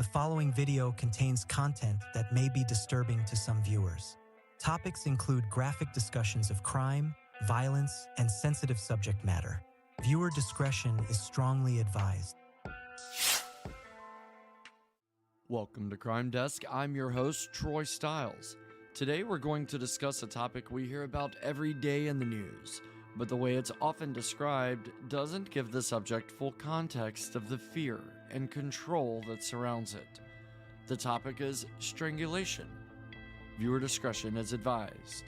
The following video contains content that may be disturbing to some viewers. Topics include graphic discussions of crime, violence, and sensitive subject matter. Viewer discretion is strongly advised. Welcome to Crime Desk. I'm your host, Troy Stiles. Today we're going to discuss a topic we hear about every day in the news, but the way it's often described doesn't give the subject full context of the fear and control that surrounds it. The topic is strangulation. Viewer discretion is advised.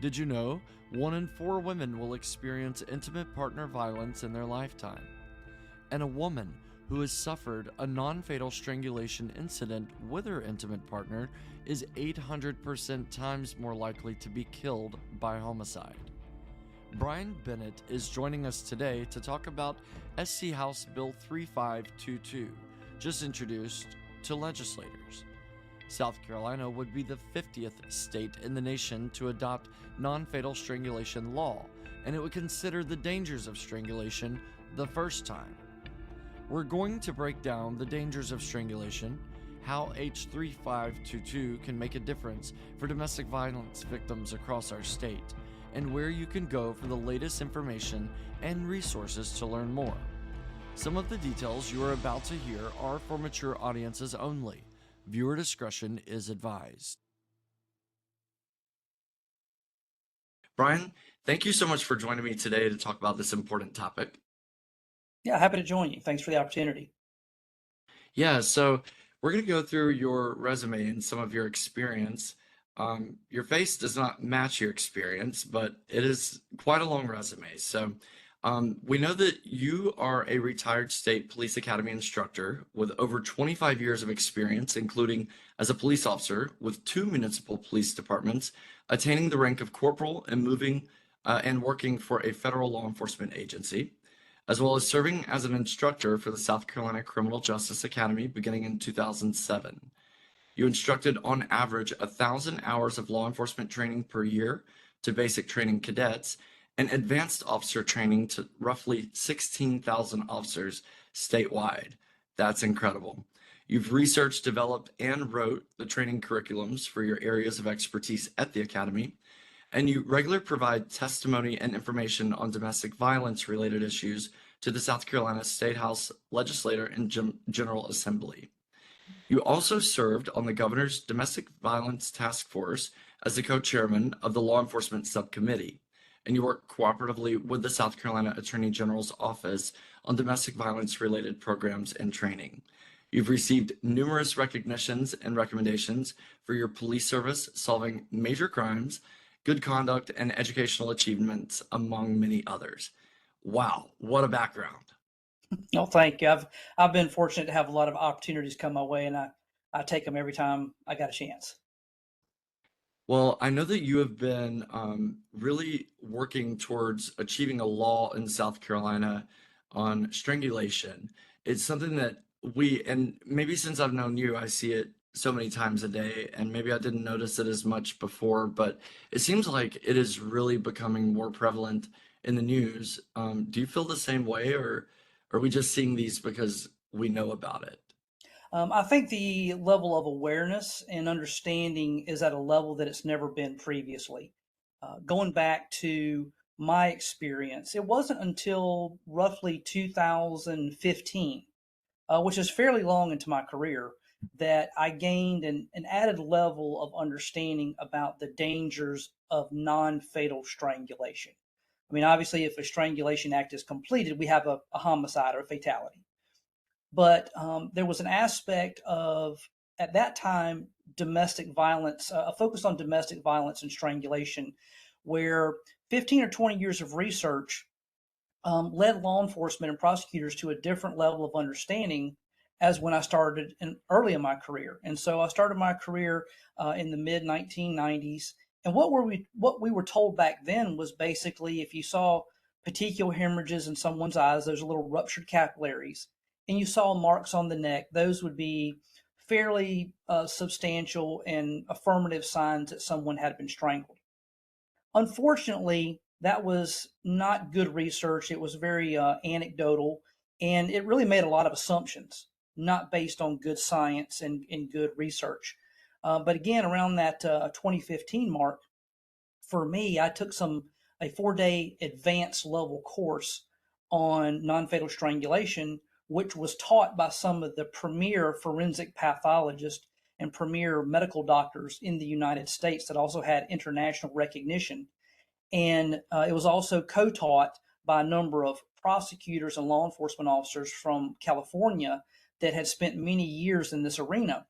Did you know 1 in 4 women will experience intimate partner violence in their lifetime? And a woman who has suffered a non-fatal strangulation incident with her intimate partner is 800% times more likely to be killed by homicide. Brian Bennett is joining us today to talk about SC House Bill 3522, just introduced to legislators. South Carolina would be the 50th state in the nation to adopt non-fatal strangulation law, and it would consider the dangers of strangulation the first time. We're going to break down the dangers of strangulation, how H 3522 can make a difference for domestic violence victims across our state, and where you can go for the latest information and resources to learn more. Some of the details you are about to hear are for mature audiences only. Viewer discretion is advised. Brian, thank you so much for joining me today to talk about this important topic. Yeah, happy to join you. Thanks for the opportunity. Yeah, so we're going to go through your resume and some of your experience. Your face does not match your experience, but it is quite a long resume. So we know that you are a retired state police academy instructor with over 25 years of experience, including as a police officer with 2 municipal police departments, attaining the rank of corporal and moving and working for a federal law enforcement agency, as well as serving as an instructor for the South Carolina Criminal Justice Academy beginning in 2007. You instructed on average 1,000 hours of law enforcement training per year to basic training cadets and advanced officer training to roughly 16,000 officers statewide. That's incredible. You've researched, developed, and wrote the training curriculums for your areas of expertise at the Academy, and you regularly provide testimony and information on domestic violence-related issues to the South Carolina State House Legislature and General Assembly. You also served on the Governor's Domestic Violence Task Force as the co-chairman of the Law Enforcement Subcommittee, and you work cooperatively with the South Carolina Attorney General's Office on domestic violence-related programs and training. You've received numerous recognitions and recommendations for your police service solving major crimes, good conduct, and educational achievements, among many others. Wow, what a background. No, thank you. I've been fortunate to have a lot of opportunities come my way, and I take them every time I got a chance. Well, I know that you have been really working towards achieving a law in South Carolina on strangulation. It's something that and maybe since I've known you, I see it so many times a day, and maybe I didn't notice it as much before, but it seems like it is really becoming more prevalent in the news. Do you feel the same way, or are we just seeing these because we know about it? I think the level of awareness and understanding is at a level that it's never been previously. Going back to my experience, it wasn't until roughly 2015, which is fairly long into my career, that I gained an added level of understanding about the dangers of non-fatal strangulation. I mean, obviously, if a strangulation act is completed, we have a homicide or a fatality. But there was an aspect of, at that time, domestic violence, a focus on domestic violence and strangulation, where 15 or 20 years of research led law enforcement and prosecutors to a different level of understanding as when I started early in my career. And so I started my career in the mid 1990s. And what we were told back then was basically, if you saw petechial hemorrhages in someone's eyes, those little ruptured capillaries, and you saw marks on the neck, those would be fairly substantial and affirmative signs that someone had been strangled. Unfortunately, that was not good research. It was very anecdotal, and it really made a lot of assumptions. not based on good science and good research. But again, around that 2015 mark, for me, I took a 4-day advanced level course on non-fatal strangulation, which was taught by some of the premier forensic pathologists and premier medical doctors in the United States that also had international recognition. And it was also co-taught by a number of prosecutors and law enforcement officers from California that had spent many years in this arena.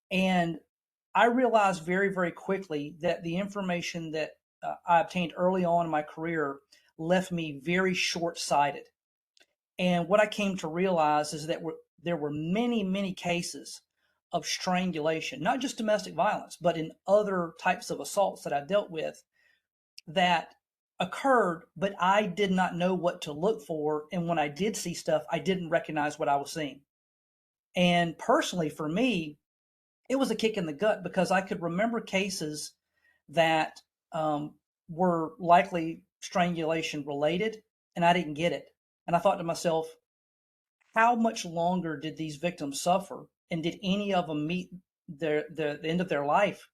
And I realized very, very quickly that the information that I obtained early on in my career left me very short sighted. And what I came to realize is that there were many, many cases of strangulation, not just domestic violence, but in other types of assaults that I dealt with that occurred, but I did not know what to look for. And when I did see stuff, I didn't recognize what I was seeing. And personally, for me, it was a kick in the gut because I could remember cases that were likely strangulation related, and I didn't get it. And I thought to myself, how much longer did these victims suffer? And did any of them meet the end of their life?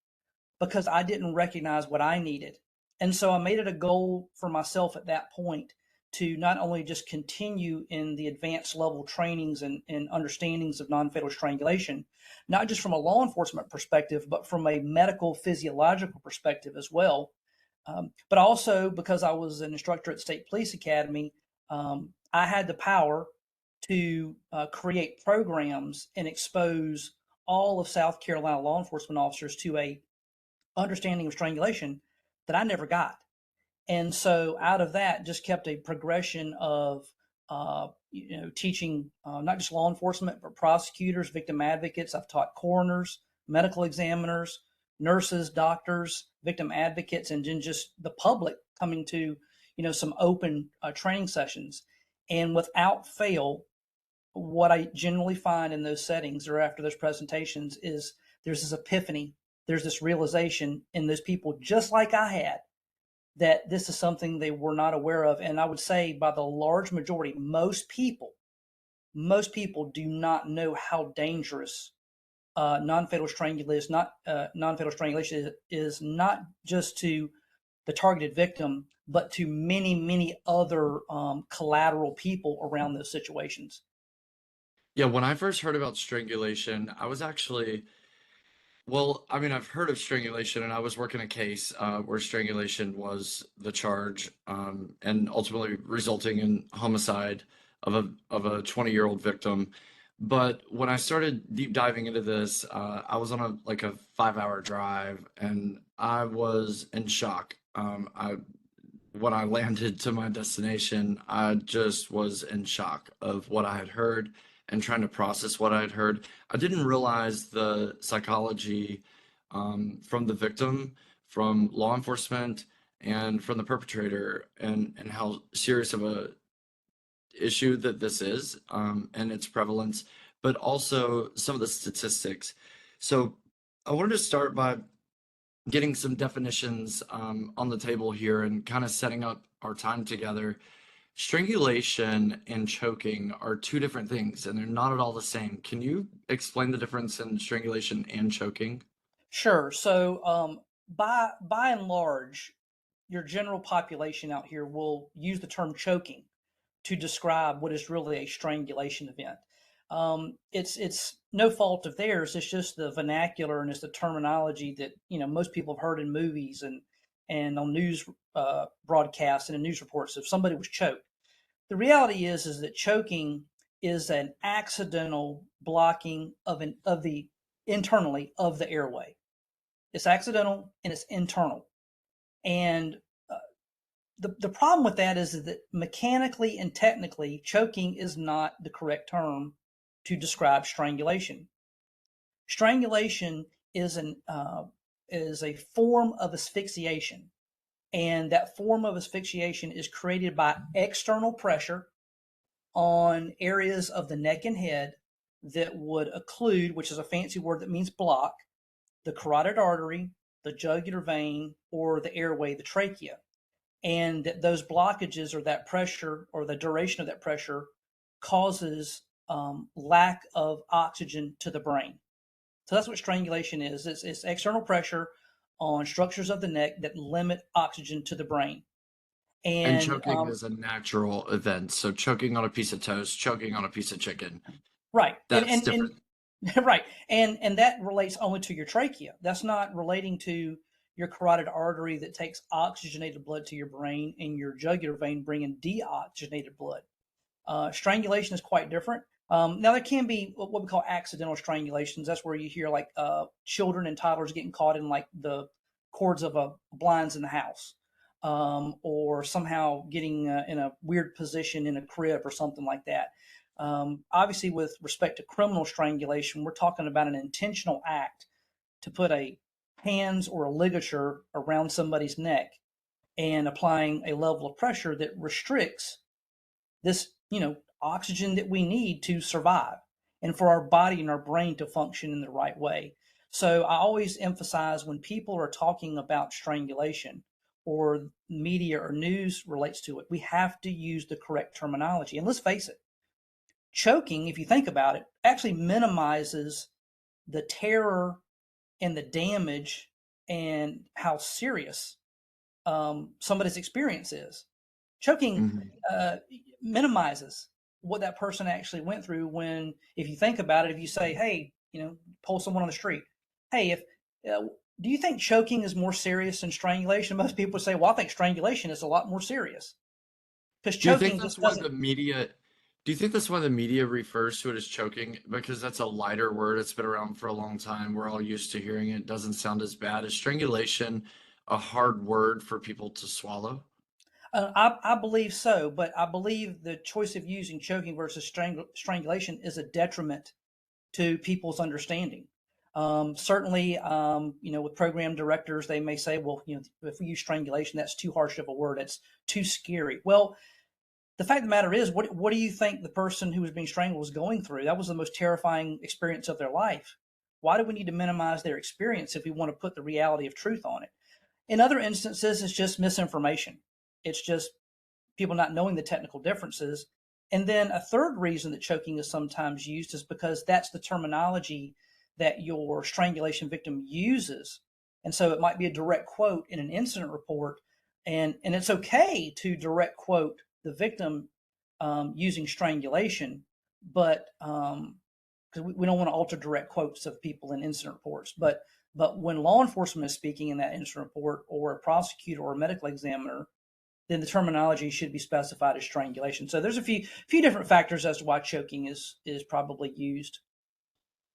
Because I didn't recognize what I needed. And so I made it a goal for myself at that point to not only just continue in the advanced level trainings and understandings of non-fatal strangulation, not just from a law enforcement perspective, but from a medical physiological perspective as well. But also because I was an instructor at State Police Academy, I had the power to create programs and expose all of South Carolina law enforcement officers to a understanding of strangulation that I never got. And so out of that just kept a progression of teaching not just law enforcement but prosecutors, victim advocates. I've taught coroners, medical examiners, nurses, doctors, victim advocates, and then just the public coming to some open training sessions. And without fail, what I generally find in those settings or after those presentations is there's this epiphany, there's this realization in those people, just like I had, that this is something they were not aware of. And I would say by the large majority, most people do not know how dangerous non-fatal strangulation is not just to the targeted victim, but to many, many other collateral people around those situations. Yeah, when I first heard about strangulation, I was actually, well, I mean, I've heard of strangulation, and I was working a case where strangulation was the charge, and ultimately resulting in homicide of a 20-year-old victim. But when I started deep diving into this, I was on a 5-hour drive, and I was in shock. When I landed to my destination, I just was in shock of what I had heard and trying to process what I had heard. I didn't realize the psychology from the victim, from law enforcement, and from the perpetrator, and how serious of a issue that this is, and its prevalence, but also some of the statistics. So I wanted to start by getting some definitions on the table here and kind of setting up our time together. Strangulation and choking are two different things, and they're not at all the same. Can you explain the difference in strangulation and choking? Sure. So by and large, your general population out here will use the term choking to describe what is really a strangulation event. It's no fault of theirs. It's just the vernacular and it's the terminology that most people have heard in movies and on news broadcasts and in news reports. If somebody was choked, the reality is that choking is an accidental blocking of the internally of the airway. It's accidental and it's internal. And the problem with that is that mechanically and technically, choking is not the correct term to describe strangulation. Strangulation is a form of asphyxiation, and that form of asphyxiation is created by external pressure on areas of the neck and head that would occlude, which is a fancy word that means block, the carotid artery, the jugular vein, or the airway, the trachea. And that those blockages or that pressure or the duration of that pressure causes lack of oxygen to the brain. So that's what strangulation is. It's external pressure on structures of the neck that limit oxygen to the brain. And And choking is a natural event. So choking on a piece of toast, choking on a piece of chicken, right, that's different. right, and that relates only to your trachea. That's not relating to your carotid artery that takes oxygenated blood to your brain and your jugular vein bringing deoxygenated blood. Strangulation is quite different. Now, there can be what we call accidental strangulations. That's where you hear like children and toddlers getting caught in like the cords of a blinds in the house, or somehow getting in a weird position in a crib or something like that. Obviously, with respect to criminal strangulation, we're talking about an intentional act to put a hands or a ligature around somebody's neck and applying a level of pressure that restricts this, oxygen that we need to survive and for our body and our brain to function in the right way. So I always emphasize when people are talking about strangulation or media or news relates to it, we have to use the correct terminology. And let's face it, choking, if you think about it, actually minimizes the terror and the damage and how serious somebody's experience is. Choking Mhm. minimizes what that person actually went through when, if you think about it, if you say, hey, pull someone on the street, hey, if do you think choking is more serious than strangulation? Most people say, well, I think strangulation is a lot more serious because Do you think choking that's just why doesn't. the media do you think that's why the media refers to it as choking? Because that's a lighter word. It's been around for a long time. We're all used to hearing it. It doesn't sound as bad. Is strangulation a hard word for people to swallow? I believe so, but I believe the choice of using choking versus strangulation is a detriment to people's understanding. Certainly, with program directors, they may say, well, if we use strangulation, that's too harsh of a word. It's too scary. Well, the fact of the matter is, what do you think the person who was being strangled was going through? That was the most terrifying experience of their life. Why do we need to minimize their experience if we want to put the reality of truth on it? In other instances, it's just misinformation. It's just people not knowing the technical differences. And then a third reason that choking is sometimes used is because that's the terminology that your strangulation victim uses. And so it might be a direct quote in an incident report. And it's okay to direct quote the victim using strangulation, but because we don't want to alter direct quotes of people in incident reports. But when law enforcement is speaking in that incident report, or a prosecutor or a medical examiner, then the terminology should be specified as strangulation. So there's a few different factors as to why choking is probably used.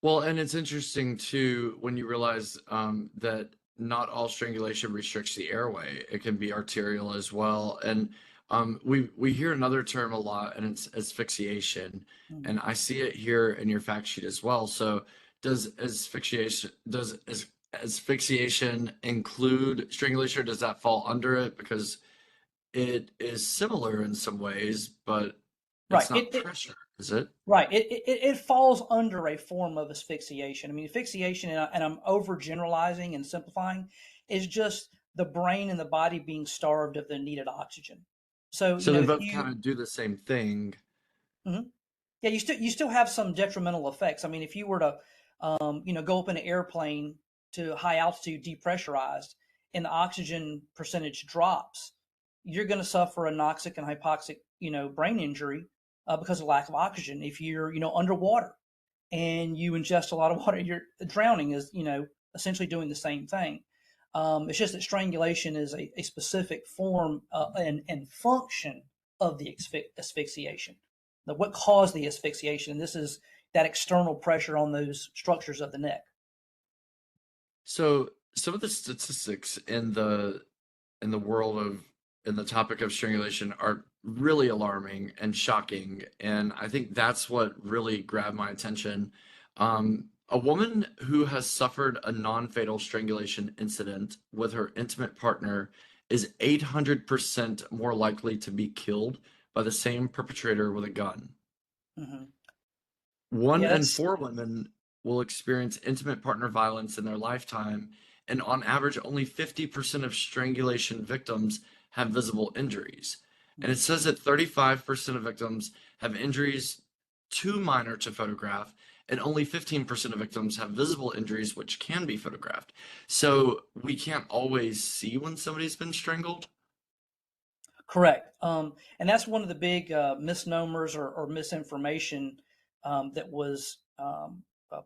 Well, and it's interesting too when you realize that not all strangulation restricts the airway. It can be arterial as well. And we hear another term a lot, and it's asphyxiation. Mm-hmm. And I see it here in your fact sheet as well. So does asphyxiation include strangulation, or does that fall under it? Because it is similar in some ways, but Right. it's not pressure, is it? Right. It falls under a form of asphyxiation. I mean, asphyxiation, and I'm overgeneralizing and simplifying, is just the brain and the body being starved of the needed oxygen. So, So they if both you, kind of do the same thing. Mhm. Yeah, you still have some detrimental effects. I mean, if you were to, go up in an airplane to high altitude, depressurized, and the oxygen percentage drops, you're going to suffer a noxic and hypoxic, brain injury because of lack of oxygen. If you're, underwater and you ingest a lot of water, you're drowning is, essentially doing the same thing. It's just that strangulation is a specific form and function of the asphyxiation. What caused the asphyxiation? And this is that external pressure on those structures of the neck. So some of the statistics in the world of in the topic of strangulation are really alarming and shocking, and I think that's what really grabbed my attention. A woman who has suffered a non-fatal strangulation incident with her intimate partner is 800% more likely to be killed by the same perpetrator with a gun. Hmm. One Yeah, in that's four women will experience intimate partner violence in their lifetime, and on average, only 50% of strangulation victims have visible injuries. And it says that 35% of victims have injuries too minor to photograph, and only 15% of victims have visible injuries which can be photographed. So we can't always see when somebody's been strangled. Correct. And that's one of the big misnomers or misinformation that was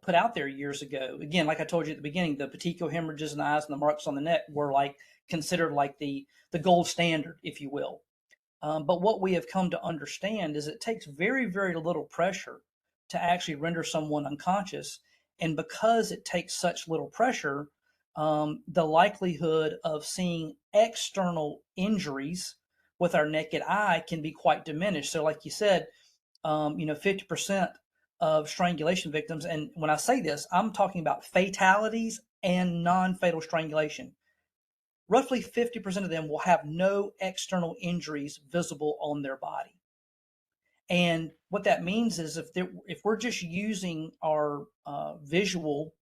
put out there years ago. Again, like I told you at the beginning, the petechial hemorrhages in the eyes and the marks on the neck were like considered like the gold standard, if you will. But what we have come to understand is it takes very, very little pressure to actually render someone unconscious. And because it takes such little pressure, the likelihood of seeing external injuries with our naked eye can be quite diminished. So, like you said, 50% of strangulation victims, and when I say this, I'm talking about fatalities and non-fatal strangulation. Roughly 50% of them will have no external injuries visible on their body. And what that means is if we're just using our visual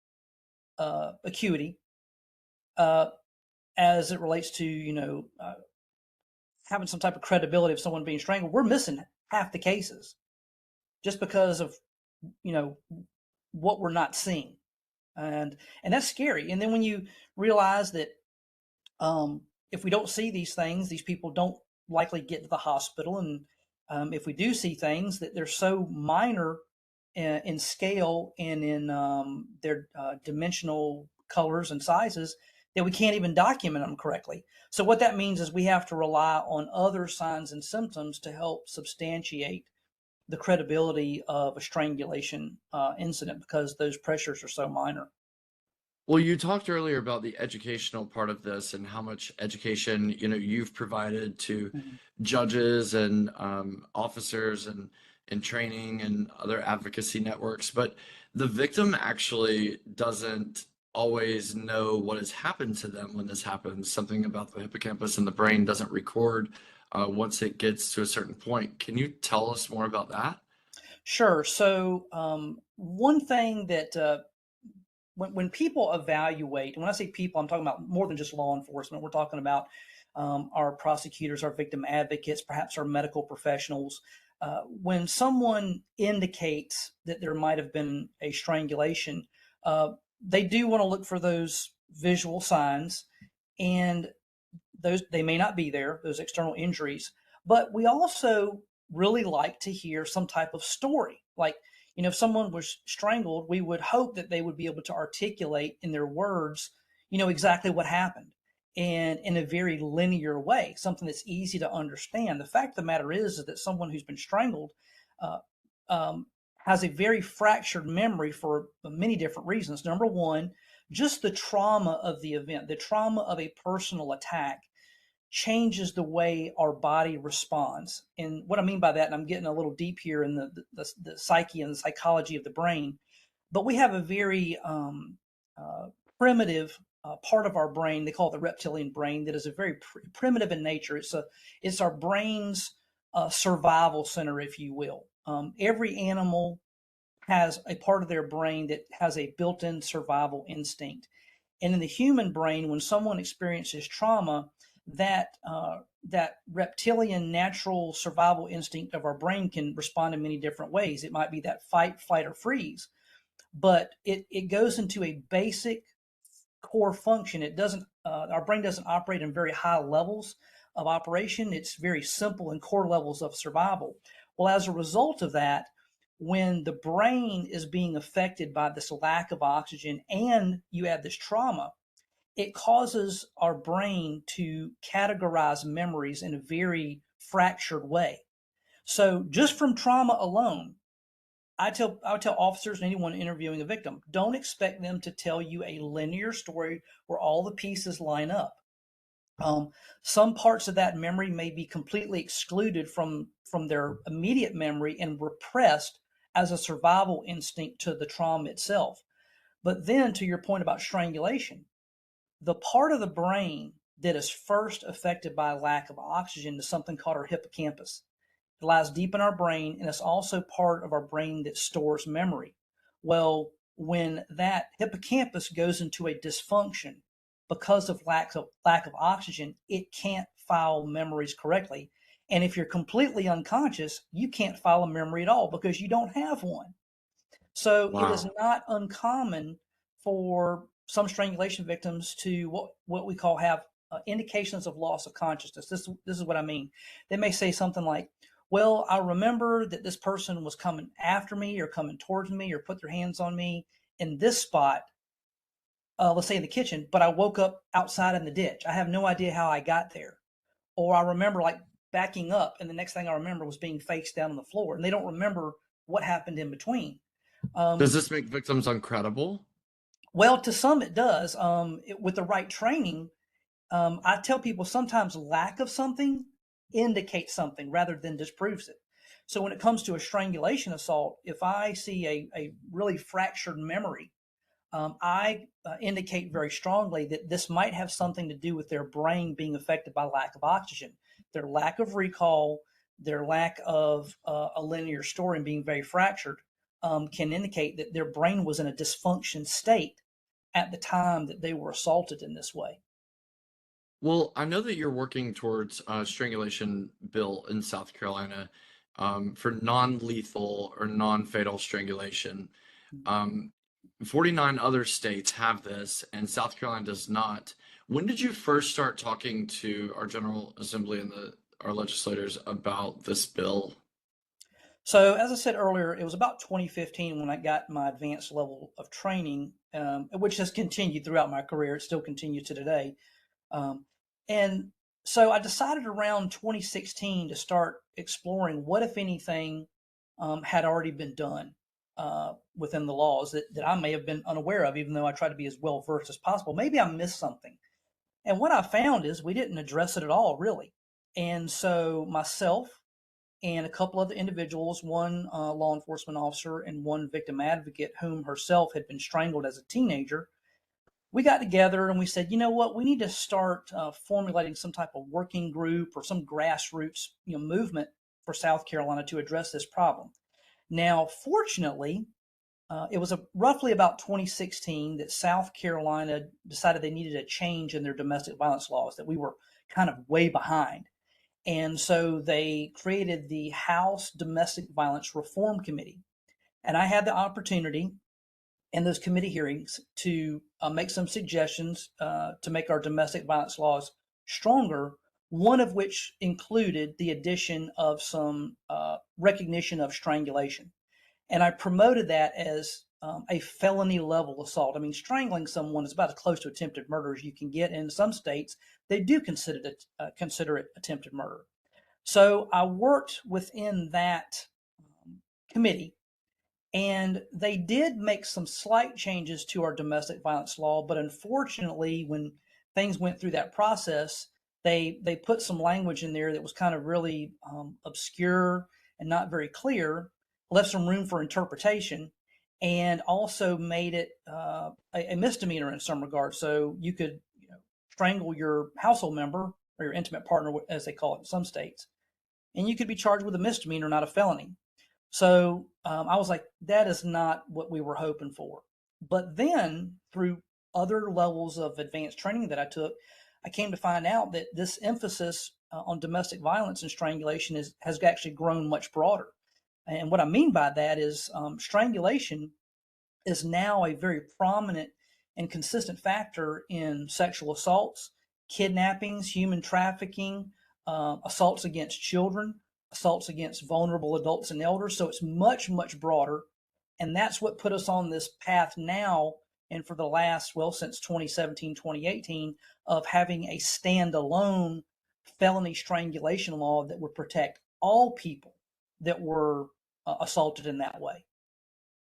acuity uh, as it relates to having some type of credibility of someone being strangled, we're missing half the cases just because of you know what we're not seeing, and that's scary. And then when you realize that if we don't see these things, these people don't likely get to the hospital, and if we do see things, that they're so minor in scale and in their dimensional colors and sizes that we can't even document them correctly. So what that means is we have to rely on other signs and symptoms to help substantiate the credibility of a strangulation incident because those pressures are so minor. Well, you talked earlier about the educational part of this and how much education, you've provided to Mhm. judges and officers and training and other advocacy networks. But the victim actually doesn't always know what has happened to them when this happens. Something about the hippocampus in the brain doesn't record once it gets to a certain point. Can you tell us more about that? Sure. So one thing that when people evaluate, and when I say people, I'm talking about more than just law enforcement. We're talking about our prosecutors, our victim advocates, perhaps our medical professionals. When someone indicates that there might have been a strangulation, they do want to look for those visual signs, and those they may not be there, those external injuries. But we also really like to hear some type of story. Like, if someone was strangled, we would hope that they would be able to articulate in their words, exactly what happened and in a very linear way, something that's easy to understand. The fact of the matter is that someone who's been strangled uh, has a very fractured memory for many different reasons. Number one, just the trauma of the event, the trauma of a personal attack changes the way our body responds. And what I mean by that, and I'm getting a little deep here in the psyche and the psychology of the brain, but we have a very uh, primitive part of our brain. They call it the reptilian brain. That is a very primitive in nature. It's our brain's survival center, if you will. Every animal has a part of their brain that has a built-in survival instinct. And in the human brain, when someone experiences trauma, that reptilian natural survival instinct of our brain can respond in many different ways. It might be that fight, flight, or freeze, but it goes into a basic core function. It doesn't. Our brain doesn't operate in very high levels of operation. It's very simple and core levels of survival. Well, as a result of that, when the brain is being affected by this lack of oxygen and you add this trauma, it causes our brain to categorize memories in a very fractured way. So just from trauma alone, I would tell officers and anyone interviewing a victim, don't expect them to tell you a linear story where all the pieces line up. Um, some parts of that memory may be completely excluded from their immediate memory and repressed as a survival instinct to the trauma itself. But then, to your point about strangulation, the part of the brain that is first affected by lack of oxygen is something called our hippocampus. It lies deep in our brain, and it's also part of our brain that stores memory. Well, when that hippocampus goes into a dysfunction because of lack of oxygen, it can't file memories correctly, And if you're completely unconscious, you can't file a memory at all because you don't have one. So it is Wow. not uncommon for some strangulation victims to what we call have indications of loss of consciousness. This is what I mean. They may say something like, "Well, I remember that this person was coming after me or coming towards me or put their hands on me in this spot, let's say in the kitchen, but I woke up outside in the ditch. I have no idea how I got there." Or I remember like backing up, and the next thing I remember was being face down on the floor, and they don't remember what happened in between. Does Um, this make victims uncredible? well, to some it does. With the right training, I tell people sometimes lack of something indicates something rather than disproves it. So when it comes to a strangulation assault, if I see a really fractured memory, I indicate very strongly that this might have something to do with their brain being affected by lack of oxygen, their lack of recall, their lack of a linear story and being very fractured can indicate that their brain was in a dysfunction state at the time that they were assaulted in this way. Well, I know that you're working towards a strangulation bill in South Carolina for non-lethal or non-fatal strangulation. Um, 49 other states have this, and South Carolina does not. When did you first start talking to our General Assembly and our legislators about this bill? So, as I said earlier, it was about 2015 when I got my advanced level of training, which has continued throughout my career. It still continues to today. Um, and so I decided around 2016 to start exploring what, if anything, had already been done within the laws that I may have been unaware of, even though I tried to be as well versed as possible. Maybe I missed something. And what I found is we didn't address it at all, really. And so myself and a couple other individuals, one law enforcement officer and one victim advocate, whom herself had been strangled as a teenager, we got together and we said, you know what, we need to start formulating some type of working group or some grassroots movement for South Carolina to address this problem. Now, fortunately, it was roughly about 2016 that South Carolina decided they needed a change in their domestic violence laws, that we were kind of way behind. And so they created the House Domestic Violence Reform Committee. And I had the opportunity in those committee hearings to make some suggestions to make our domestic violence laws stronger, one of which included the addition of some recognition of strangulation. And I promoted that as a felony level assault. I mean, strangling someone is about as close to attempted murder as you can get. And in some states, they do consider it attempted murder. So I worked within that committee, and they did make some slight changes to our domestic violence law. But unfortunately, when things went through that process, they put some language in there that was kind of really obscure and not very clear, left some room for interpretation, and also made it a misdemeanor in some regard. So you could strangle your household member or your intimate partner, as they call it in some states, and you could be charged with a misdemeanor, not a felony. So I was like, that is not what we were hoping for. But then through other levels of advanced training that I took, I came to find out that this emphasis on domestic violence and strangulation has actually grown much broader. And what I mean by that is strangulation is now a very prominent and consistent factor in sexual assaults, kidnappings, human trafficking, assaults against children, assaults against vulnerable adults and elders. So it's much, much broader. And that's what put us on this path now and for the last, well, since 2017, 2018, of having a standalone felony strangulation law that would protect all people that were assaulted in that way.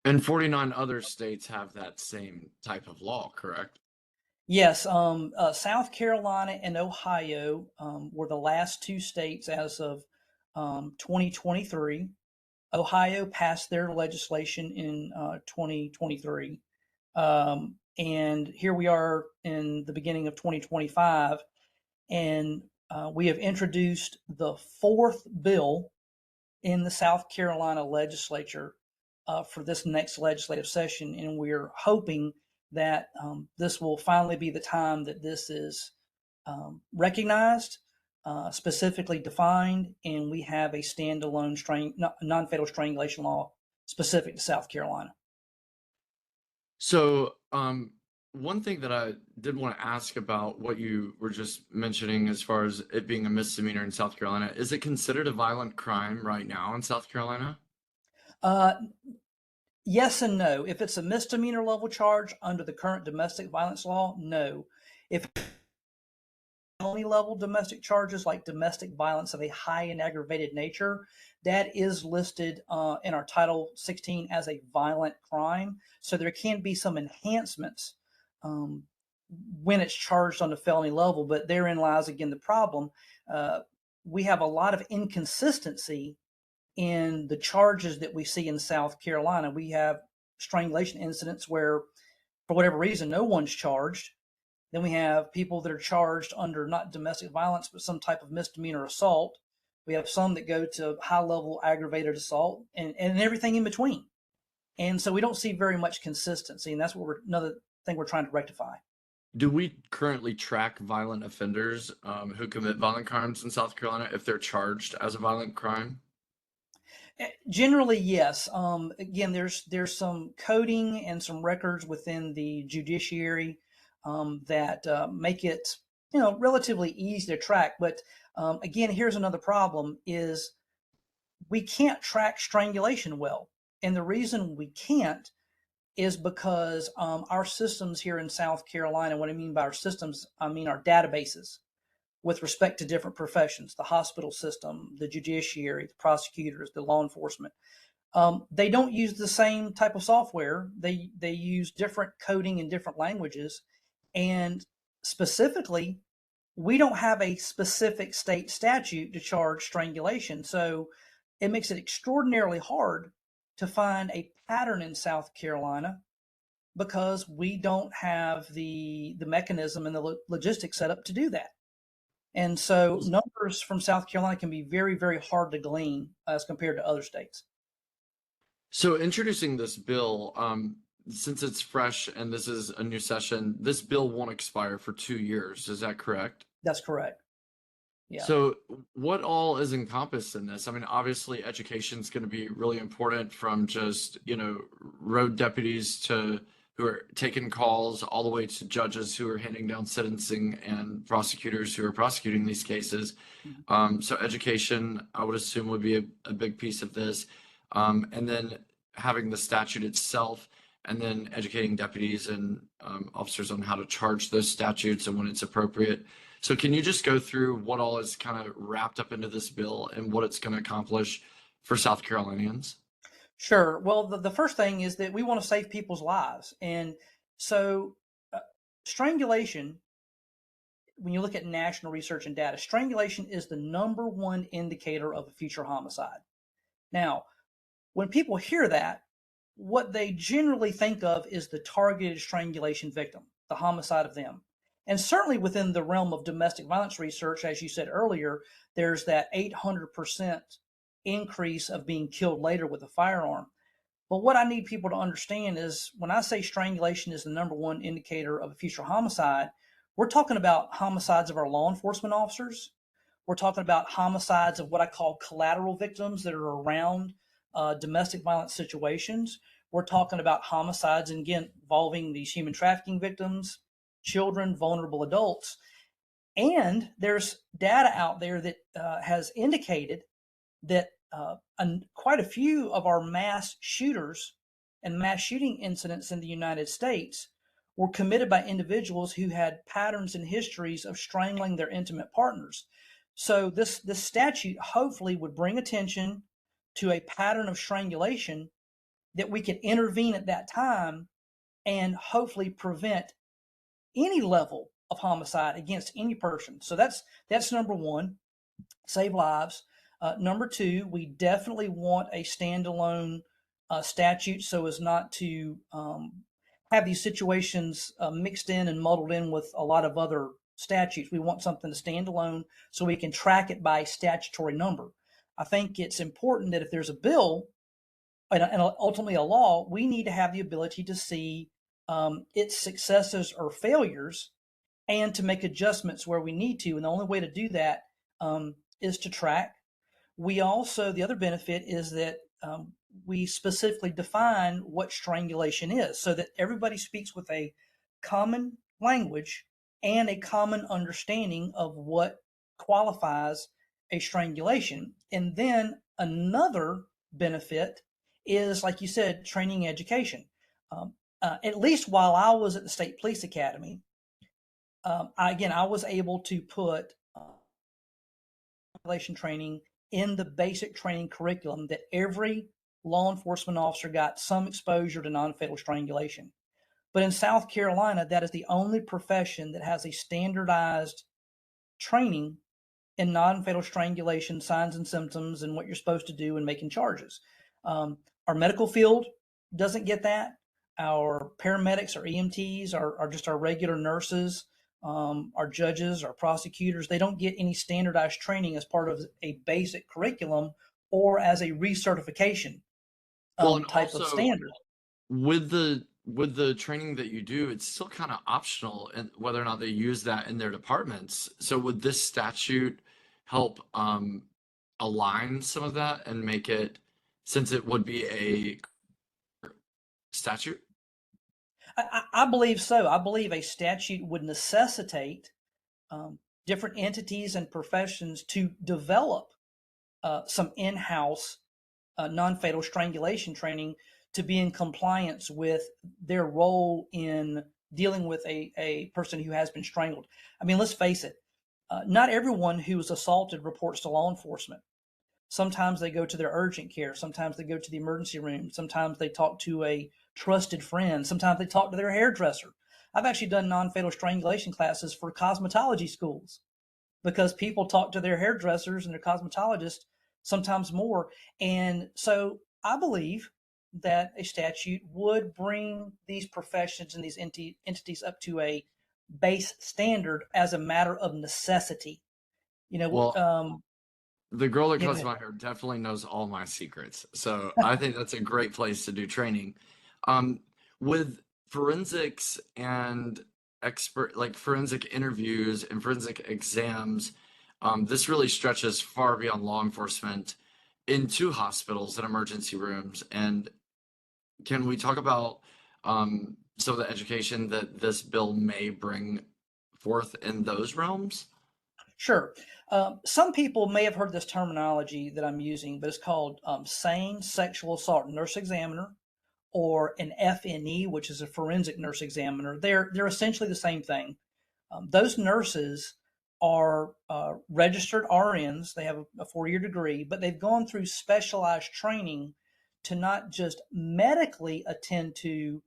And 49 other states have that same type of law, correct? Yes, South Carolina and Ohio were the last two states as of 2023. Ohio passed their legislation in 2023. And here we are in the beginning of 2025, and we have introduced the fourth bill in the South Carolina legislature for this next legislative session, and we're hoping that this will finally be the time that this is recognized specifically defined, and we have a standalone non-fatal strangulation law specific to South Carolina. So, one thing that I did want to ask about what you were just mentioning as far as it being a misdemeanor in South Carolina, is it considered a violent crime right now in South Carolina? Uh, yes and no. If it's a misdemeanor level charge under the current domestic violence law, no. If felony level domestic charges like domestic violence of a high and aggravated nature, that is listed in our Title 16 as a violent crime. So there can be some enhancements um, when it's charged on the felony level, but therein lies again the problem. We have a lot of inconsistency in the charges that we see in South Carolina. We have strangulation incidents where, for whatever reason, no one's charged. Then we have people that are charged under not domestic violence, but some type of misdemeanor assault. We have some that go to high level aggravated assault and everything in between. And so we don't see very much consistency. And that's what another thing we're trying to rectify. Do we currently track violent offenders who commit violent crimes in South Carolina if they're charged as a violent crime? Generally, yes. Again, there's some coding and some records within the judiciary that make it relatively easy to track. But again, here's another problem: is we can't track strangulation well, and the reason we can't is because our systems here in South Carolina. What I mean by our systems, I mean our databases with respect to different professions, the hospital system, the judiciary, the prosecutors, the law enforcement. They don't use the same type of software. They use different coding in different languages. And specifically, we don't have a specific state statute to charge strangulation. So it makes it extraordinarily hard to find a pattern in South Carolina because we don't have the mechanism and the logistics set up to do that. And so numbers from South Carolina can be very, very hard to glean as compared to other states. So introducing this bill, since it's fresh and this is a new session, this bill won't expire for 2 years. Is that correct? That's correct. Yeah. So what all is encompassed in this? I mean, obviously education is going to be really important, from just, road deputies to who are taking calls, all the way to judges who are handing down sentencing and prosecutors who are prosecuting these cases. So education, I would assume, would be a big piece of this. And then having the statute itself, and then educating deputies and officers on how to charge those statutes and when it's appropriate. So can you just go through what all is kind of wrapped up into this bill and what it's going to accomplish for South Carolinians? Sure. Well, the first thing is that we want to save people's lives. And so strangulation, when you look at national research and data, strangulation is the number one indicator of a future homicide. Now, when people hear that, what they generally think of is the targeted strangulation victim, the homicide of them. And certainly within the realm of domestic violence research, as you said earlier, there's that 800% increase of being killed later with a firearm. But what I need people to understand is when I say strangulation is the number one indicator of a future homicide, we're talking about homicides of our law enforcement officers. We're talking about homicides of what I call collateral victims that are around domestic violence situations. We're talking about homicides, and again, involving these human trafficking victims, children, vulnerable adults. And there's data out there that has indicated that quite a few of our mass shooters and mass shooting incidents in the United States were committed by individuals who had patterns and histories of strangling their intimate partners. So this statute hopefully would bring attention to a pattern of strangulation that we could intervene at that time and hopefully prevent any level of homicide against any person. So that's number one, save lives. Number two, we definitely want a standalone statute so as not to have these situations mixed in and muddled in with a lot of other statutes. We want something to stand alone so we can track it by statutory number. I think it's important that if there's a bill and ultimately a law, we need to have the ability to see its successes or failures and to make adjustments where we need to. And the only way to do that is to track. We also, the other benefit is that we specifically define what strangulation is so that everybody speaks with a common language and a common understanding of what qualifies a strangulation. And then another benefit is, like you said, training education. At least while I was at the State Police Academy, I was able to put strangulation training in the basic training curriculum that every law enforcement officer got some exposure to non-fatal strangulation. But in South Carolina, that is the only profession that has a standardized training in non-fatal strangulation signs and symptoms and what you're supposed to do in making charges. Our medical field doesn't get that. Our paramedics, our EMTs, are just our regular nurses, our judges, our prosecutors. They don't get any standardized training as part of a basic curriculum or as a recertification Well, and type of also standard. with the training that you do, it's still kind of optional and whether or not they use that in their departments. So would this statute help align some of that and make it, since it would be a statute? I believe so. I believe a statute would necessitate different entities and professions to develop some in-house non-fatal strangulation training to be in compliance with their role in dealing with a person who has been strangled. I mean, let's face it, not everyone who is assaulted reports to law enforcement. Sometimes they go to their urgent care. Sometimes they go to the emergency room. Sometimes they talk to a trusted friend. Sometimes they talk to their hairdresser. I've actually done non-fatal strangulation classes for cosmetology schools because people talk to their hairdressers and their cosmetologists sometimes more. And so I believe that a statute would bring these professions and these entities up to a base standard as a matter of necessity. You know, Well, the girl that yeah, go cuts ahead. my hair definitely knows all my secrets. So I think that's a great place to do training. Um, with forensics and like forensic interviews and forensic exams, this really stretches far beyond law enforcement into hospitals and emergency rooms. And can we talk about some of the education that this bill may bring forth in those realms? Sure. Some people may have heard this terminology that I'm using, but it's called sane sexual assault nurse examiner or an FNE, which is a forensic nurse examiner. They're essentially the same thing. Those nurses are registered RNs. They have a 4-year degree, but they've gone through specialized training to not just medically attend to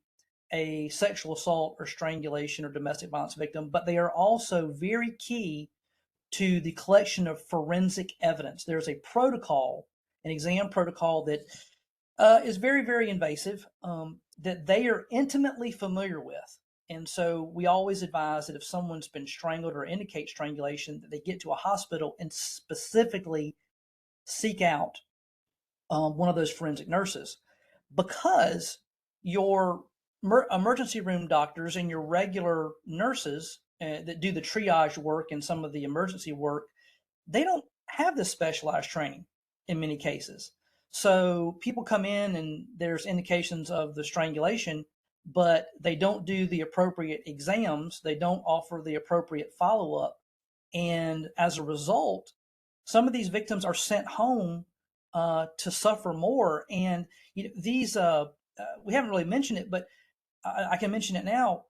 a sexual assault or strangulation or domestic violence victim, but they are also very key to the collection of forensic evidence. There's a protocol, an exam protocol that is very, very invasive that they are intimately familiar with. And so we always advise that if someone's been strangled or indicate strangulation, that they get to a hospital and specifically seek out one of those forensic nurses because your emergency room doctors and your regular nurses that do the triage work and some of the emergency work, they don't have this specialized training in many cases. So people come in and there's indications of the strangulation, but they don't do the appropriate exams. They don't offer the appropriate follow up. And as a result, some of these victims are sent home to suffer more. And these, we haven't really mentioned it, but I can mention it now.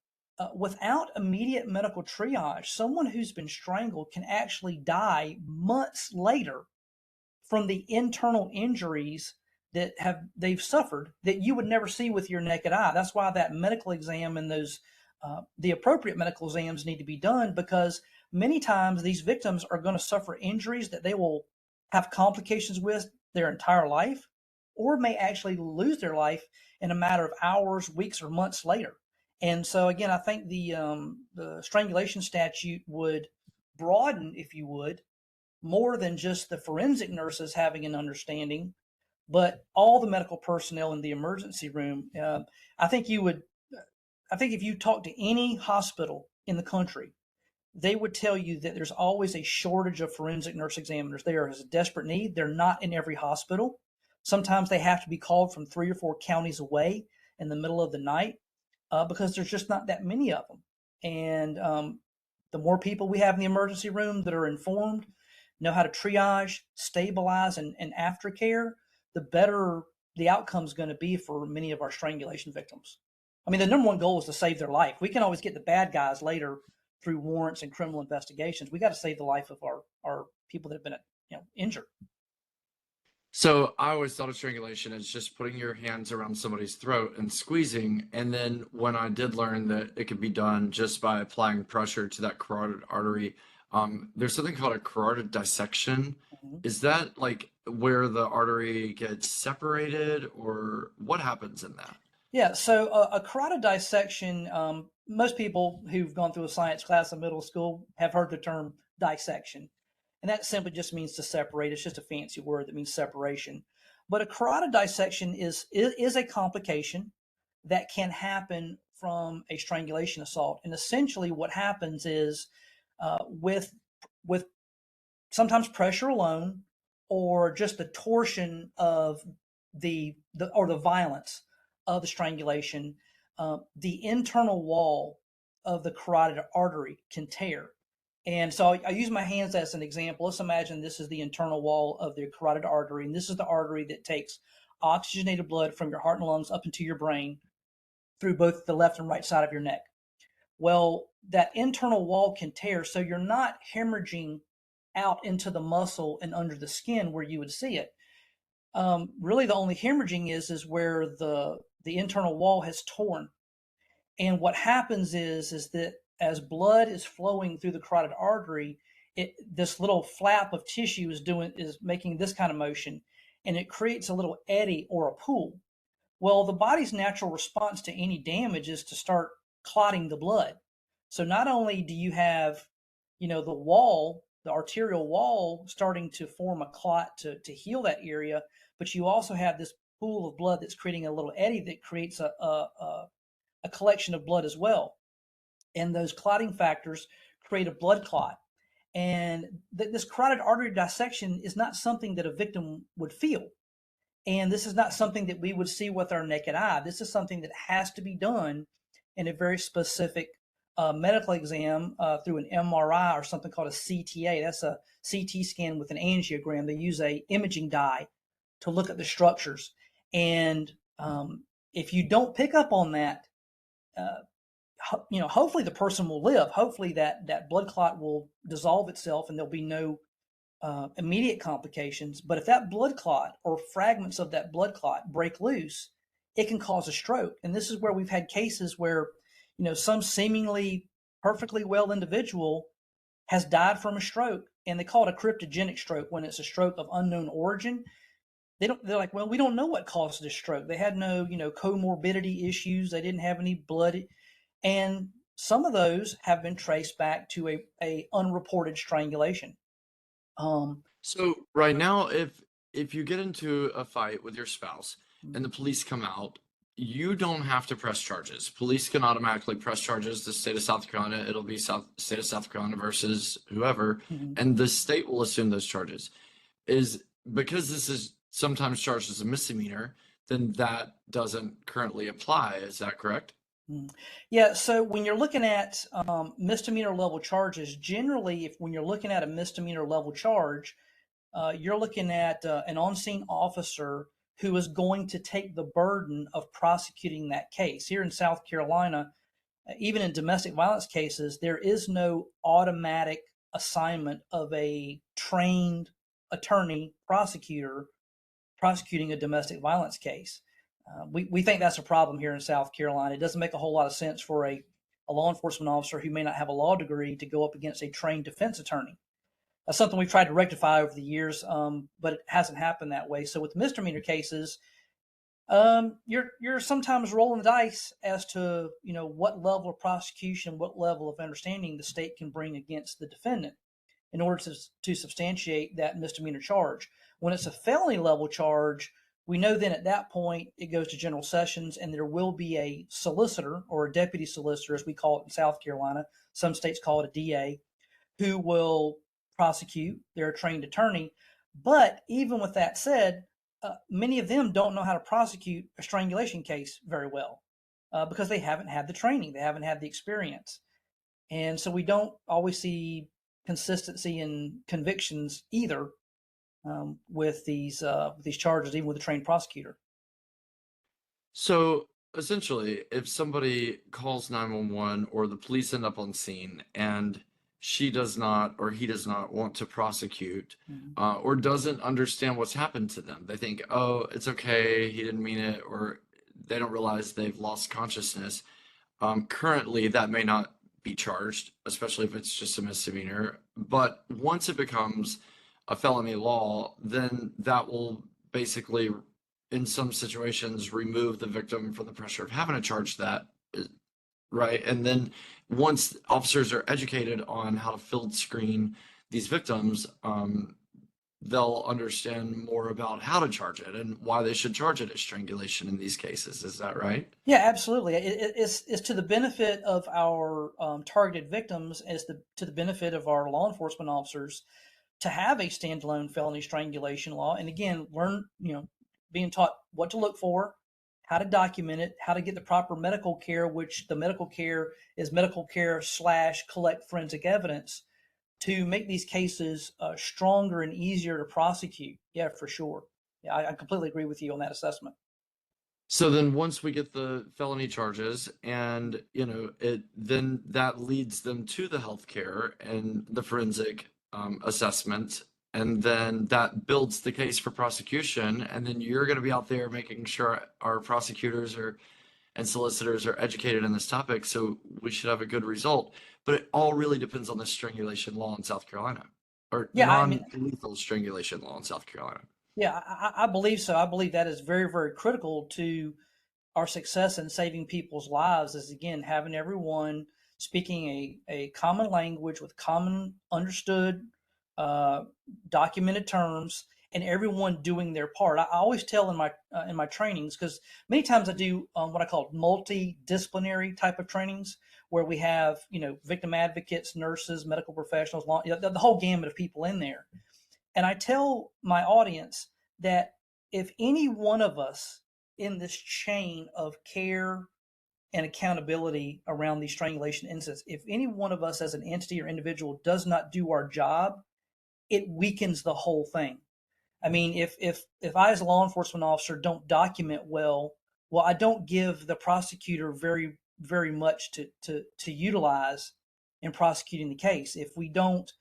Without immediate medical triage, someone who's been strangled can actually die months later from the internal injuries that they've suffered that you would never see with your naked eye. That's why that medical exam and those the appropriate medical exams need to be done because many times these victims are going to suffer injuries that they will have complications with their entire life or may actually lose their life in a matter of hours, weeks, or months later. And so again, I think the strangulation statute would broaden, if you would, more than just the forensic nurses having an understanding, but all the medical personnel in the emergency room. I think you would. I think if you talk to any hospital in the country, they would tell you that there's always a shortage of forensic nurse examiners. There is a desperate need. They're not in every hospital. Sometimes they have to be called from 3 or 4 counties away in the middle of the night because there's just not that many of them. And the more people we have in the emergency room that are informed, know how to triage, stabilize, and aftercare, the better the outcome is going to be for many of our strangulation victims. I mean, the number one goal is to save their life. We can always get the bad guys later through warrants and criminal investigations. We got to save the life of our people that have been injured. So I always thought of strangulation as just putting your hands around somebody's throat and squeezing. And then when I did learn that it could be done just by applying pressure to that carotid artery, there's something called a carotid dissection. Mm-hmm. Is that like where the artery gets separated, or what happens in that? Yeah, so a carotid dissection, most people who've gone through a science class in middle school have heard the term dissection. And that simply just means to separate. It's just a fancy word that means separation. But a carotid dissection is a complication that can happen from a strangulation assault. And essentially what happens is with sometimes pressure alone or just the torsion of the violence of the strangulation, the internal wall of the carotid artery can tear. And so I use my hands as an example. Let's imagine this is the internal wall of the carotid artery, and this is the artery that takes oxygenated blood from your heart and lungs up into your brain through both the left and right side of your neck. Well, that internal wall can tear, so you're not hemorrhaging out into the muscle and under the skin where you would see it. Really, the only hemorrhaging is where the internal wall has torn. And what happens is that as blood is flowing through the carotid artery, this little flap of tissue is making this kind of motion, and it creates a little eddy or a pool. Well, the body's natural response to any damage is to start clotting the blood. So not only do you have, the arterial wall starting to form a clot to heal that area, but you also have this pool of blood that's creating a little eddy that creates a collection of blood as well. And those clotting factors create a blood clot. And this carotid artery dissection is not something that a victim would feel. And this is not something that we would see with our naked eye. This is something that has to be done in a very specific medical exam through an MRI or something called a CTA. That's a CT scan with an angiogram. They use a imaging dye to look at the structures. And if you don't pick up on that, hopefully the person will live. Hopefully that blood clot will dissolve itself and there'll be no immediate complications. But if that blood clot or fragments of that blood clot break loose, it can cause a stroke. And this is where we've had cases where, some seemingly perfectly well individual has died from a stroke, and they call it a cryptogenic stroke when it's a stroke of unknown origin. They're like, well, we don't know what caused this stroke. They had no, comorbidity issues. They didn't have any blood. And some of those have been traced back to a unreported strangulation. So right now, if you get into a fight with your spouse and the police come out, you don't have to press charges. Police can automatically press charges. The state of South Carolina, it'll be state of South Carolina versus whoever, and the state will assume those charges. Is because this is sometimes charged as a misdemeanor, then that doesn't currently apply. Is that correct? Yeah, so when you're looking at misdemeanor level charges, generally, when you're looking at a misdemeanor level charge, you're looking at an on-scene officer who is going to take the burden of prosecuting that case. Here in South Carolina, even in domestic violence cases, there is no automatic assignment of a trained attorney prosecutor prosecuting a domestic violence case. We think that's a problem here in South Carolina. It doesn't make a whole lot of sense for a law enforcement officer who may not have a law degree to go up against a trained defense attorney. That's something we've tried to rectify over the years, but it hasn't happened that way. So with misdemeanor cases, you're sometimes rolling the dice as to what level of prosecution, what level of understanding the state can bring against the defendant in order to substantiate that misdemeanor charge. When it's a felony level charge, We know then at that point it goes to General Sessions, and there will be a solicitor or a deputy solicitor, as we call it in South Carolina. Some states call it a DA, who will prosecute. They're a trained attorney. But even with that said, many of them don't know how to prosecute a strangulation case very well because they haven't had the training, they haven't had the experience. And so we don't always see consistency in convictions either with these charges, even with a trained prosecutor. So essentially, if somebody calls 911 or the police end up on scene and she does not or he does not want to prosecute or doesn't understand what's happened to them, they think, oh, it's okay, he didn't mean it, or they don't realize they've lost consciousness. Currently, that may not be charged, especially if it's just a misdemeanor. But once it becomes a felony law, then that will basically, in some situations, remove the victim from the pressure of having to charge that, right? And then once officers are educated on how to field screen these victims, they'll understand more about how to charge it and why they should charge it as strangulation in these cases. Is that right? Yeah, absolutely. It's to the benefit of our targeted victims, and to the benefit of our law enforcement officers to have a standalone felony strangulation law. And again, learn, being taught what to look for, how to document it, how to get the proper medical care, which the medical care is medical care / collect forensic evidence to make these cases stronger and easier to prosecute. Yeah, for sure. Yeah, I completely agree with you on that assessment. So then once we get the felony charges and, then that leads them to the healthcare and the forensic assessment. And then that builds the case for prosecution. And then you're going to be out there making sure our prosecutors and solicitors are educated in this topic. So we should have a good result. But it all really depends on the strangulation law in South Carolina, or Yeah, I mean, non-lethal strangulation law in South Carolina. yeah, I believe so. I believe that is very, very critical to our success in saving people's lives. Is again having everyone speaking a common language with common understood uh, documented terms, and everyone doing their part. I always tell in my trainings, because many times I do what I call multidisciplinary type of trainings, where we have victim advocates, nurses, medical professionals, the whole gamut of people in there. And I tell my audience that if any one of us in this chain of care and accountability around these strangulation incidents, if any one of us as an entity or individual does not do our job, it weakens the whole thing. I mean, if I as a law enforcement officer don't document well, I don't give the prosecutor very, very much to utilize in prosecuting the case. If we don't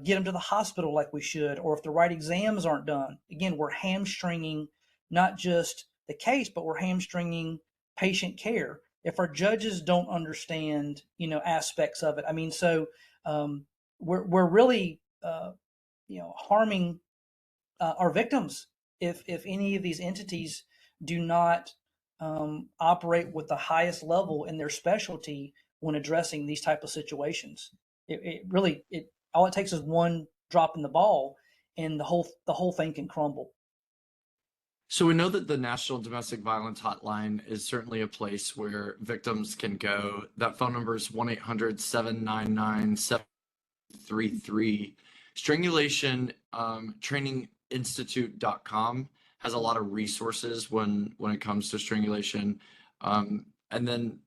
get them to the hospital like we should, or if the right exams aren't done, again, we're hamstringing not just the case, but we're hamstringing patient care. If our judges don't understand, aspects of it, I mean, so we're really, harming our victims if any of these entities do not operate with the highest level in their specialty when addressing these type of situations. It really all it takes is one drop in the ball, and the whole thing can crumble. So we know that the National Domestic Violence Hotline is certainly a place where victims can go. That phone number is 1-800-799-733. Strangulation Training Institute.com has a lot of resources when it comes to strangulation. And then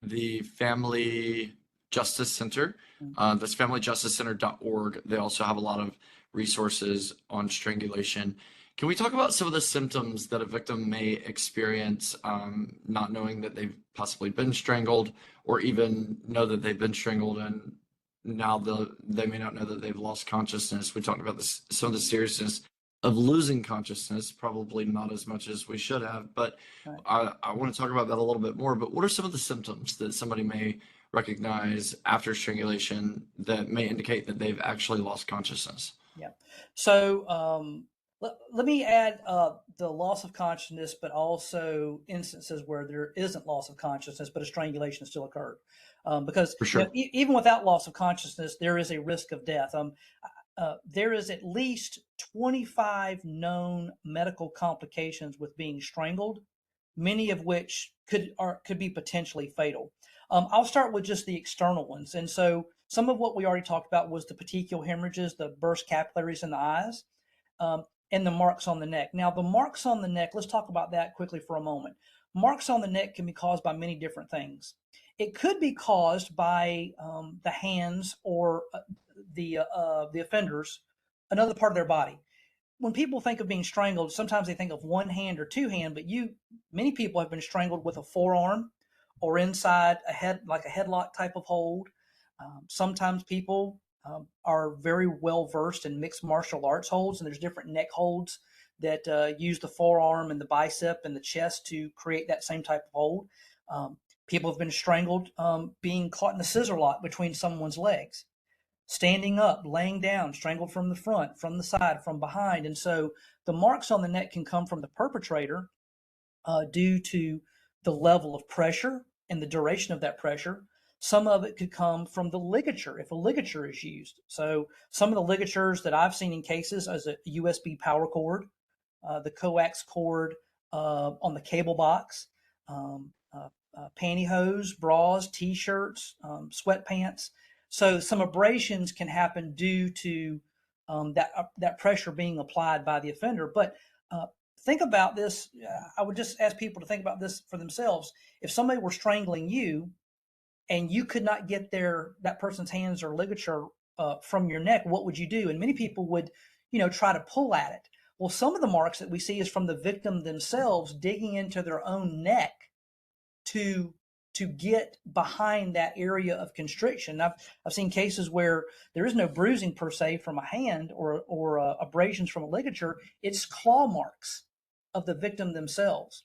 the Family Justice Center, that's familyjusticecenter.org. They also have a lot of resources on strangulation. Can we talk about some of the symptoms that a victim may experience, not knowing that they've possibly been strangled, or even know that they've been strangled and now they may not know that they've lost consciousness? We talked about some of the seriousness of losing consciousness, probably not as much as we should have, but Right. I want to talk about that a little bit more. But what are some of the symptoms that somebody may recognize after strangulation that may indicate that they've actually lost consciousness? Yeah. So let me add the loss of consciousness, but also instances where there isn't loss of consciousness, but a strangulation still occurred. Because For sure. even without loss of consciousness, there is a risk of death. there is at least 25 known medical complications with being strangled, many of which could be potentially fatal. I'll start with just the external ones. And so some of what we already talked about was the petechial hemorrhages, the burst capillaries in the eyes, and the marks on the neck. Now, the marks on the neck, let's talk about that quickly for a moment. Marks on the neck can be caused by many different things. It could be caused by the hands or the offenders, another part of their body. When people think of being strangled, sometimes they think of one hand or two hand, but many people have been strangled with a forearm or inside a head, like a headlock type of hold. Sometimes people are very well versed in mixed martial arts holds, and there's different neck holds that use the forearm and the bicep and the chest to create that same type of hold. People have been strangled being caught in the scissor lock between someone's legs, standing up, laying down, strangled from the front, from the side, from behind. And so the marks on the neck can come from the perpetrator due to the level of pressure and the duration of that pressure. Some of it could come from the ligature, if a ligature is used. So some of the ligatures that I've seen in cases as a USB power cord, the coax cord on the cable box, pantyhose, bras, t-shirts, sweatpants. So some abrasions can happen due to that pressure being applied by the offender. But think about this. I would just ask people to think about this for themselves. If somebody were strangling you and you could not get that person's hands or ligature from your neck, what would you do? And many people would, try to pull at it. Well, some of the marks that we see is from the victim themselves digging into their own neck to get behind that area of constriction. I've seen cases where there is no bruising per se from a hand or abrasions from a ligature. It's claw marks of the victim themselves.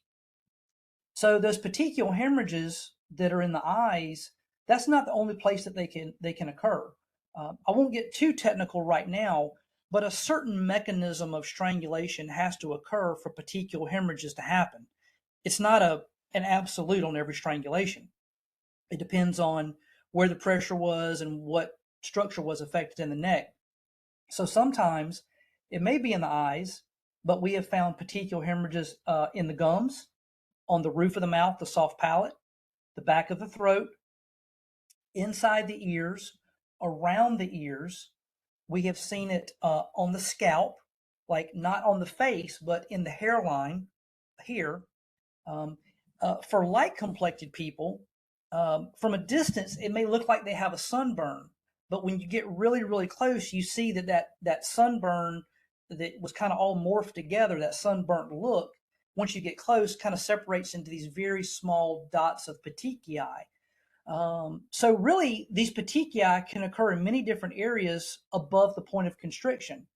So those petechial hemorrhages that are in the eyes, that's not the only place that they can occur. I won't get too technical right now, but a certain mechanism of strangulation has to occur for petechial hemorrhages to happen. It's not an absolute on every strangulation. It depends on where the pressure was and what structure was affected in the neck. So sometimes it may be in the eyes, but we have found petechial hemorrhages in the gums, on the roof of the mouth, the soft palate, the back of the throat, inside the ears, around the ears. We have seen it on the scalp, like not on the face, but in the hairline here. For light-complected people, from a distance, it may look like they have a sunburn, but when you get really, really close, you see that sunburn that was kind of all morphed together, that sunburnt look, once you get close, kind of separates into these very small dots of petechiae. So really, these petechiae can occur in many different areas above the point of constriction.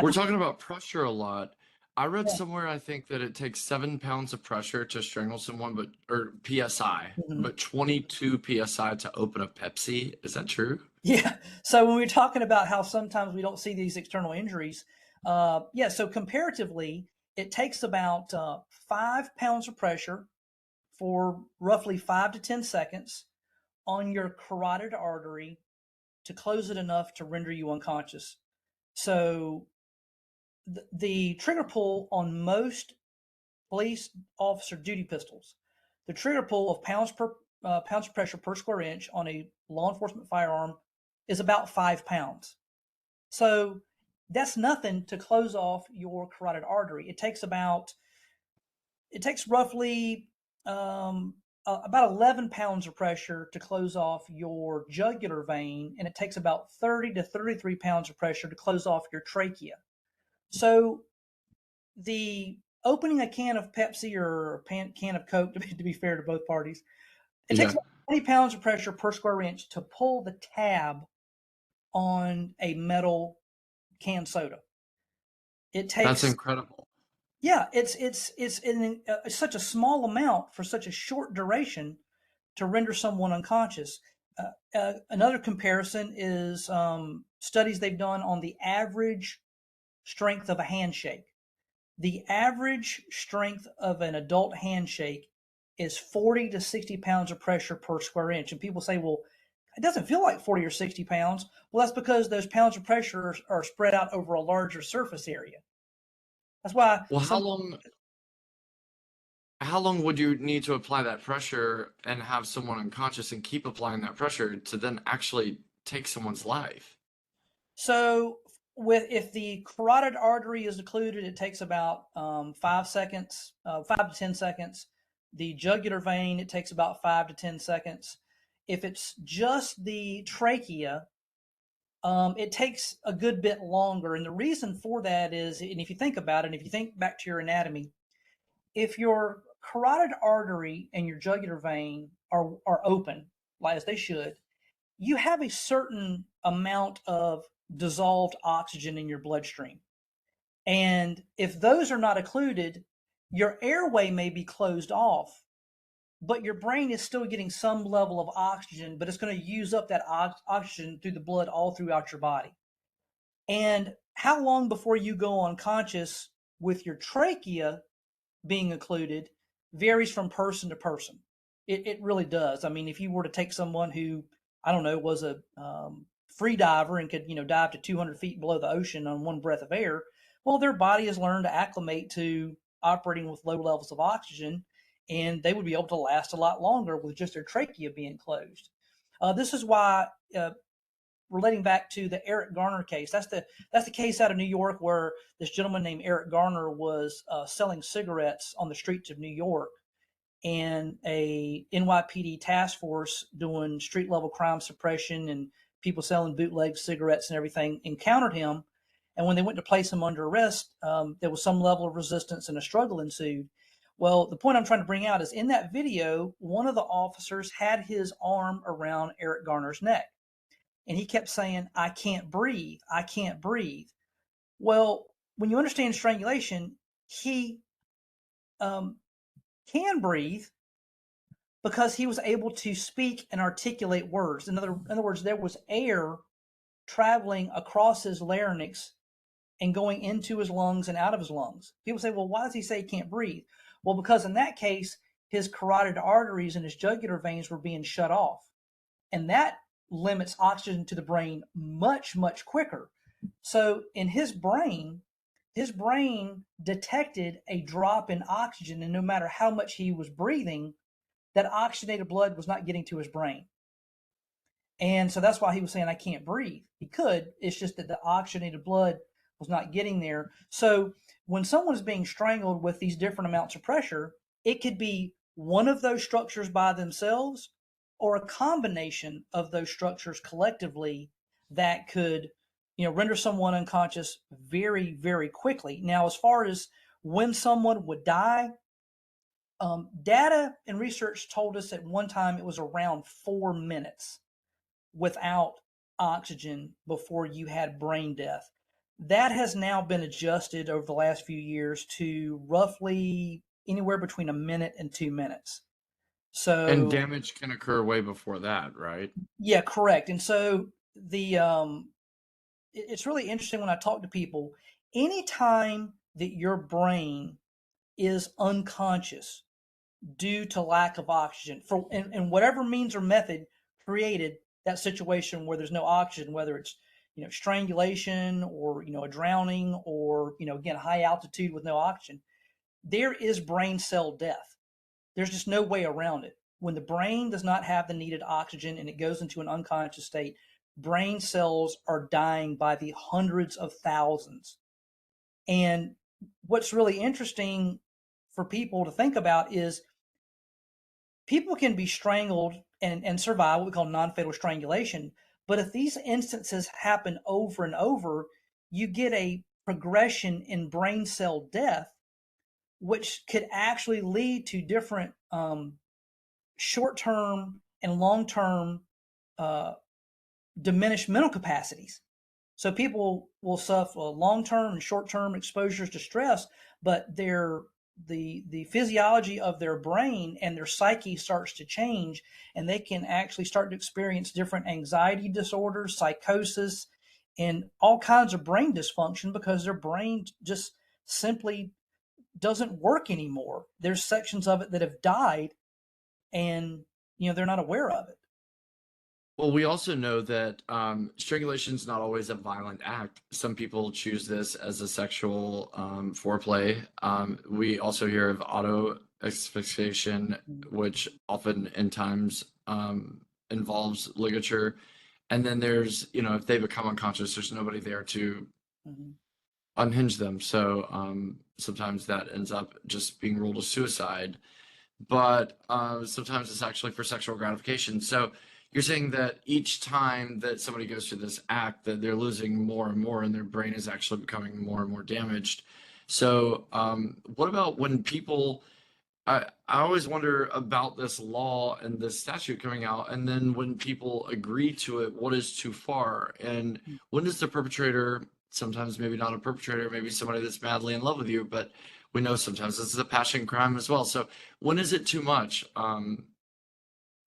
We're talking about pressure a lot. I read Yeah. somewhere I think that it takes 7 pounds of pressure to strangle someone, or PSI, but 22 PSI to open a Pepsi. Is that true? Yeah. So when we're talking about how sometimes we don't see these external injuries, so comparatively, it takes about 5 pounds of pressure for roughly 5 to 10 seconds on your carotid artery to close it enough to render you unconscious. So the trigger pull on most police officer duty pistols, the trigger pull of pounds of pressure per square inch on a law enforcement firearm is about 5 pounds. So that's nothing to close off your carotid artery. It takes roughly about 11 pounds of pressure to close off your jugular vein, and it takes about 30 to 33 pounds of pressure to close off your trachea. So the opening a can of Pepsi or a can of Coke, to be fair to both parties, it takes about 20 pounds of pressure per square inch to pull the tab on a metal canned soda. It takes. That's incredible. Yeah, it's such a small amount for such a short duration to render someone unconscious. Another comparison is studies they've done on the average strength of a handshake. The average strength of an adult handshake is 40 to 60 pounds of pressure per square inch. And people say, well, it doesn't feel like 40 or 60 pounds. Well, that's because those pounds of pressure are spread out over a larger surface area. That's why Well, some. how long would you need to apply that pressure and have someone unconscious and keep applying that pressure to then actually take someone's life? So if the carotid artery is occluded, it takes about 5 seconds, 5 to 10 seconds. The jugular vein, it takes about 5 to 10 seconds. If it's just the trachea, it takes a good bit longer. And the reason for that is, and if you think about it, if you think back to your anatomy, if your carotid artery and your jugular vein are open, like as they should, you have a certain amount of dissolved oxygen in your bloodstream. And if those are not occluded, your airway may be closed off, but your brain is still getting some level of oxygen, but it's going to use up that oxygen through the blood all throughout your body. And how long before you go unconscious with your trachea being occluded varies from person to person. It really does. I mean, if you were to take someone who, I don't know, was a free diver and could, dive to 200 feet below the ocean on one breath of air, well, their body has learned to acclimate to operating with low levels of oxygen, and they would be able to last a lot longer with just their trachea being closed. This is why, relating back to the Eric Garner case, that's the case out of New York where this gentleman named Eric Garner was selling cigarettes on the streets of New York, and a NYPD task force doing street level crime suppression and people selling bootleg cigarettes and everything encountered him. And when they went to place him under arrest, there was some level of resistance and a struggle ensued. Well, the point I'm trying to bring out is in that video, one of the officers had his arm around Eric Garner's neck. And he kept saying, I can't breathe. I can't breathe. Well, when you understand strangulation, he can breathe because he was able to speak and articulate words. In other words, there was air traveling across his larynx and going into his lungs and out of his lungs. People say, well, why does he say he can't breathe? Well, because in that case, his carotid arteries and his jugular veins were being shut off. And that limits oxygen to the brain much, much quicker. So in his brain detected a drop in oxygen, and no matter how much he was breathing, that oxygenated blood was not getting to his brain. And so that's why he was saying, I can't breathe. He could, it's just that the oxygenated blood was not getting there. So when someone is being strangled with these different amounts of pressure, it could be one of those structures by themselves or a combination of those structures collectively that could, render someone unconscious very, very quickly. Now, as far as when someone would die, data and research told us at one time it was around 4 minutes without oxygen before you had brain death. That has now been adjusted over the last few years to roughly anywhere between a minute and 2 minutes. And So, damage can occur way before that, right? yeah, correct. And so it's really interesting when I talk to people. Anytime that your brain is unconscious due to lack of oxygen, for in whatever means or method created that situation where there's no oxygen, whether it's strangulation or a drowning or again high altitude with no oxygen, there is brain cell death. There's just no way around it. When the brain does not have the needed oxygen and it goes into an unconscious state, brain cells are dying by the hundreds of thousands. And what's really interesting for people to think about is people can be strangled and survive what we call non-fatal strangulation. But if these instances happen over and over, you get a progression in brain cell death, which could actually lead to different short-term and long-term uh, diminished mental capacities. So people will suffer long-term and short-term exposures to stress, but the physiology of their brain and their psyche starts to change, and they can actually start to experience different anxiety disorders, psychosis, and all kinds of brain dysfunction because their brain just simply doesn't work anymore. There's sections of it that have died, and they're not aware of it. Well, we also know that strangulation is not always a violent act. Some people choose this as a sexual foreplay. We also hear of auto asphyxiation, which often in times involves ligature. And then there's, if they become unconscious, there's nobody there to Mm-hmm. unhinge them. So sometimes that ends up just being ruled a suicide. But sometimes it's actually for sexual gratification. So you're saying that each time that somebody goes through this act, that they're losing more and more, and their brain is actually becoming more and more damaged. So what about when people? I always wonder about this law and this statute coming out, and then when people agree to it, what is too far? And when does the perpetrator, sometimes maybe not a perpetrator, maybe somebody that's madly in love with you, but we know sometimes this is a passion crime as well. So when is it too much?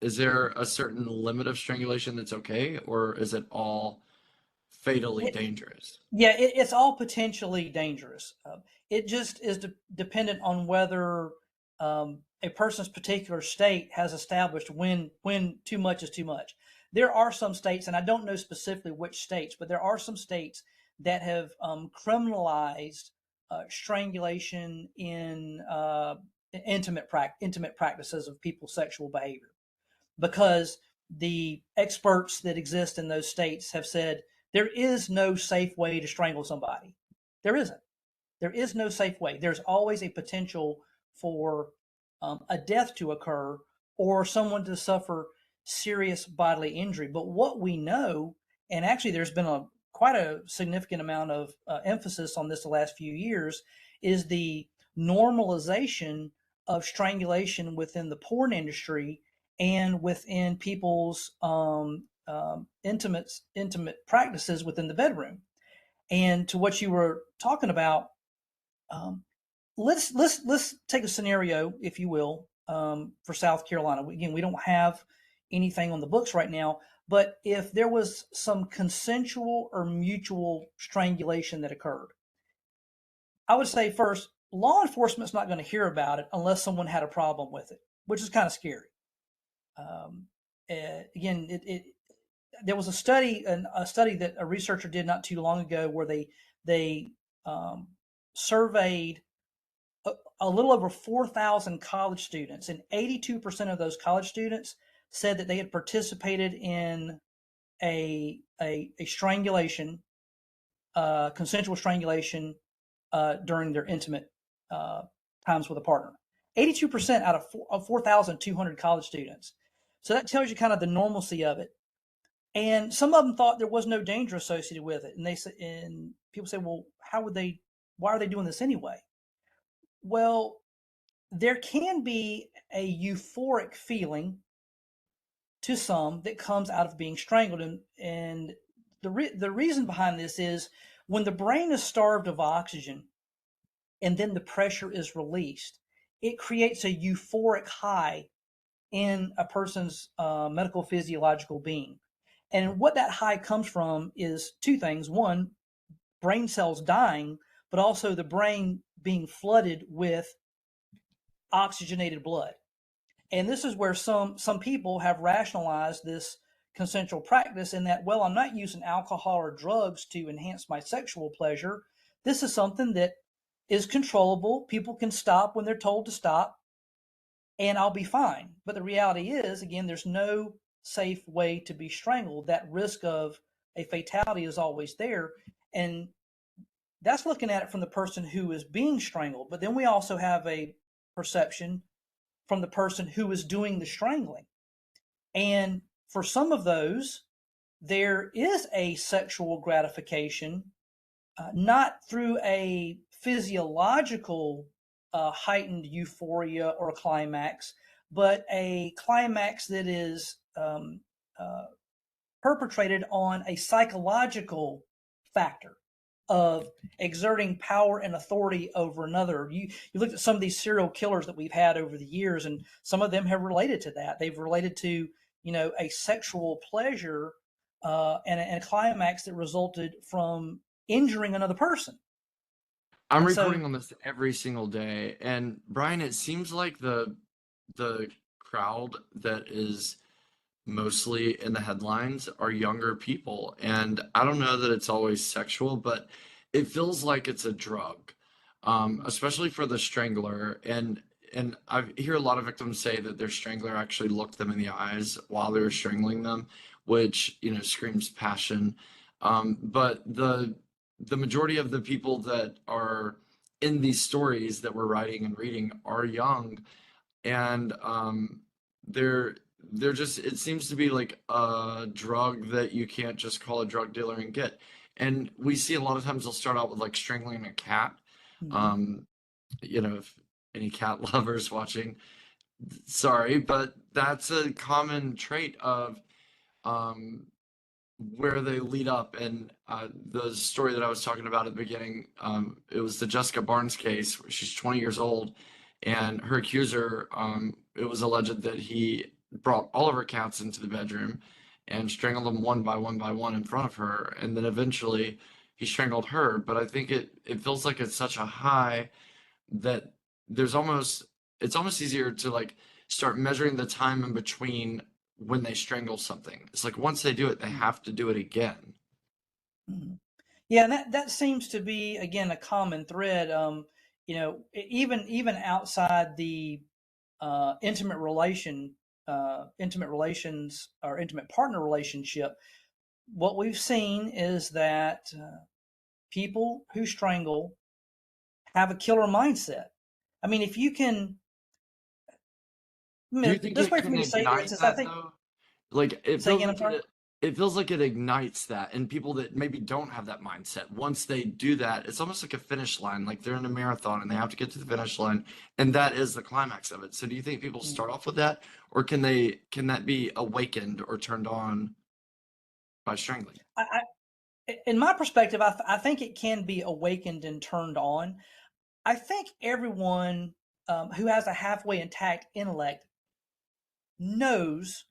Is there a certain limit of strangulation that's okay, or is it all fatally It, dangerous? yeah, it's all potentially dangerous. It just is dependent on whether a person's particular state has established when too much is too much. There are some states, and I don't know specifically which states, but there are some states that have criminalized strangulation in intimate practices of people's sexual behavior, because the experts that exist in those states have said there is no safe way to strangle somebody. There isn't. There is no safe way. There's always a potential for a death to occur or someone to suffer serious bodily injury. But what we know, and actually there's been quite a significant amount of emphasis on this the last few years, is the normalization of strangulation within the porn industry and within people's intimate practices within the bedroom. And to what you were talking about, um, let's take a scenario, if you will, for South Carolina. Again, we don't have anything on the books right now, but if there was some consensual or mutual strangulation that occurred, I would say first, law enforcement's not going to hear about it unless someone had a problem with it, which is kind of scary. Um, Again, there was a study that a researcher did not too long ago where they surveyed a little over 4,000 college students, and 82% of those college students said that they had participated in a strangulation, consensual strangulation during their intimate uh, times with a partner. 82% out of 4,200 college students. So that tells you kind of the normalcy of it. And some of them thought there was no danger associated with it. And people say, well, why are they doing this anyway? Well, there can be a euphoric feeling to some that comes out of being strangled. And the reason behind this is when the brain is starved of oxygen and then the pressure is released, it creates a euphoric high in a person's medical physiological being. And what that high comes from is two things. One, brain cells dying, but also the brain being flooded with oxygenated blood. And this is where some people have rationalized this consensual practice in that, well, I'm not using alcohol or drugs to enhance my sexual pleasure. This is something that is controllable. People can stop when they're told to stop, and I'll be fine. But the reality is, again, there's no safe way to be strangled. That risk of a fatality is always there. And that's looking at it from the person who is being strangled. But then we also have a perception from the person who is doing the strangling. And for some of those, there is a sexual gratification, not through a physiological heightened euphoria or climax, but a climax that is uh, perpetrated on a psychological factor of exerting power and authority over another. You looked at some of these serial killers that we've had over the years, and some of them have related to that. They've related to a sexual pleasure and a climax that resulted from injuring another person. I'm And so, recording on this every single day, and Brian, it seems like the crowd that is mostly in the headlines are younger people. And I don't know that it's always sexual, but it feels like it's a drug, especially for the strangler. And I hear a lot of victims say that their strangler actually looked them in the eyes while they were strangling them, which, screams passion. But the majority of the people that are in these stories that we're writing and reading are young, and they're they're just, it seems to be like a drug that you can't just call a drug dealer and get. And we see a lot of times they'll start out with like strangling a cat. Mhm. um if any cat lovers watching, sorry, but that's a common trait of um where they lead up. And the story that I was talking about at the beginning, it was the Jessica Barnes case. She's 20 years old, and her accuser, it was alleged that he brought all of her cats into the bedroom and strangled them one by one by one in front of her, and then eventually he strangled her. But I think it feels like it's such a high that there's almost it's almost easier to like start measuring the time in between when they strangle something. It's like once they do it, they have to do it again. Mhm. Yeah, and that seems to be again a common thread. Even outside the intimate relations or intimate partner relationship, what we've seen is that people who strangle have a killer mindset. I mean, if you can, I Do you mean, the think best it way for can me to say this ignite is I that think, though? Like it say feels again, I'm like sorry. it feels like it ignites that, and people that maybe don't have that mindset, once they do that, it's almost like a finish line. Like they're in a marathon and they have to get to the finish line, and that is the climax of it. So do you think people Mm. start off with that, or can that be awakened or turned on by strangling? In my perspective, I think it can be awakened and turned on. I think everyone who has a halfway intact intellect knows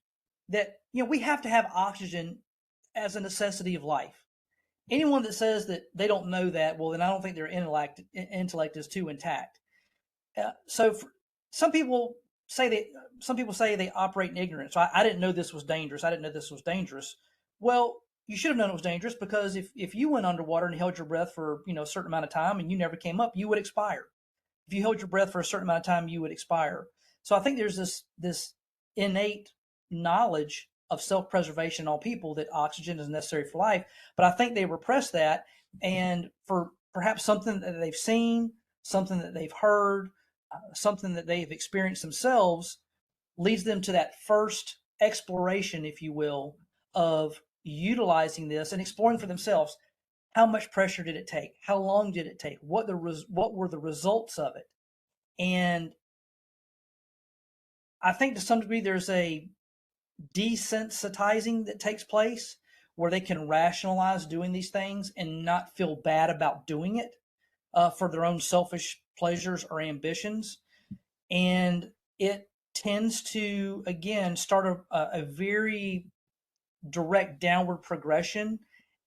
that we have to have oxygen as a necessity of life. Anyone that says that they don't know that, well, then I don't think their intellect is too intact. So for, some people some people say they operate in ignorance. So I didn't know this was dangerous. I didn't know this was dangerous. Well, you should have known it was dangerous because if you went underwater and held your breath for a certain amount of time and you never came up, you would expire. If you held your breath for a certain amount of time, you would expire. So I think there's this innate knowledge of self-preservation in all people that oxygen is necessary for life. But I think they repress that, and for perhaps something that they've seen, something that they've heard, something that they've experienced themselves, leads them to that first exploration, if you will, of utilizing this and exploring for themselves. How much pressure did it take? How long did it take? What were the results of it? And I think to some degree there's a desensitizing that takes place where they can rationalize doing these things and not feel bad about doing it for their own selfish pleasures or ambitions. And it tends to, again, start a very direct downward progression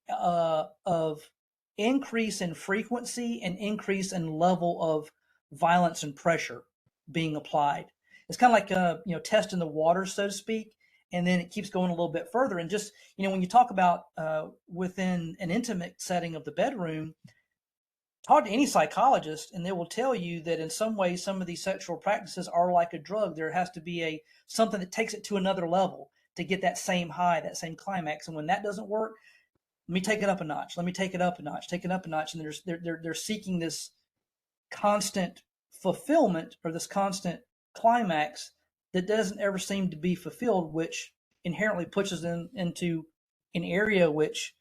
of increase in frequency and increase in level of violence and pressure being applied. It's kind of like testing the water, so to speak, and then it keeps going a little bit further. And just when you talk about within an intimate setting of the bedroom, talk to any psychologist, and they will tell you that in some ways, some of these sexual practices are like a drug. There has to be a something that takes it to another level to get that same high, that same climax. And when that doesn't work, let me take it up a notch. Let me take it up a notch. Take it up a notch. And they're seeking this constant fulfillment or this constant climax that doesn't ever seem to be fulfilled, which inherently pushes them into an area which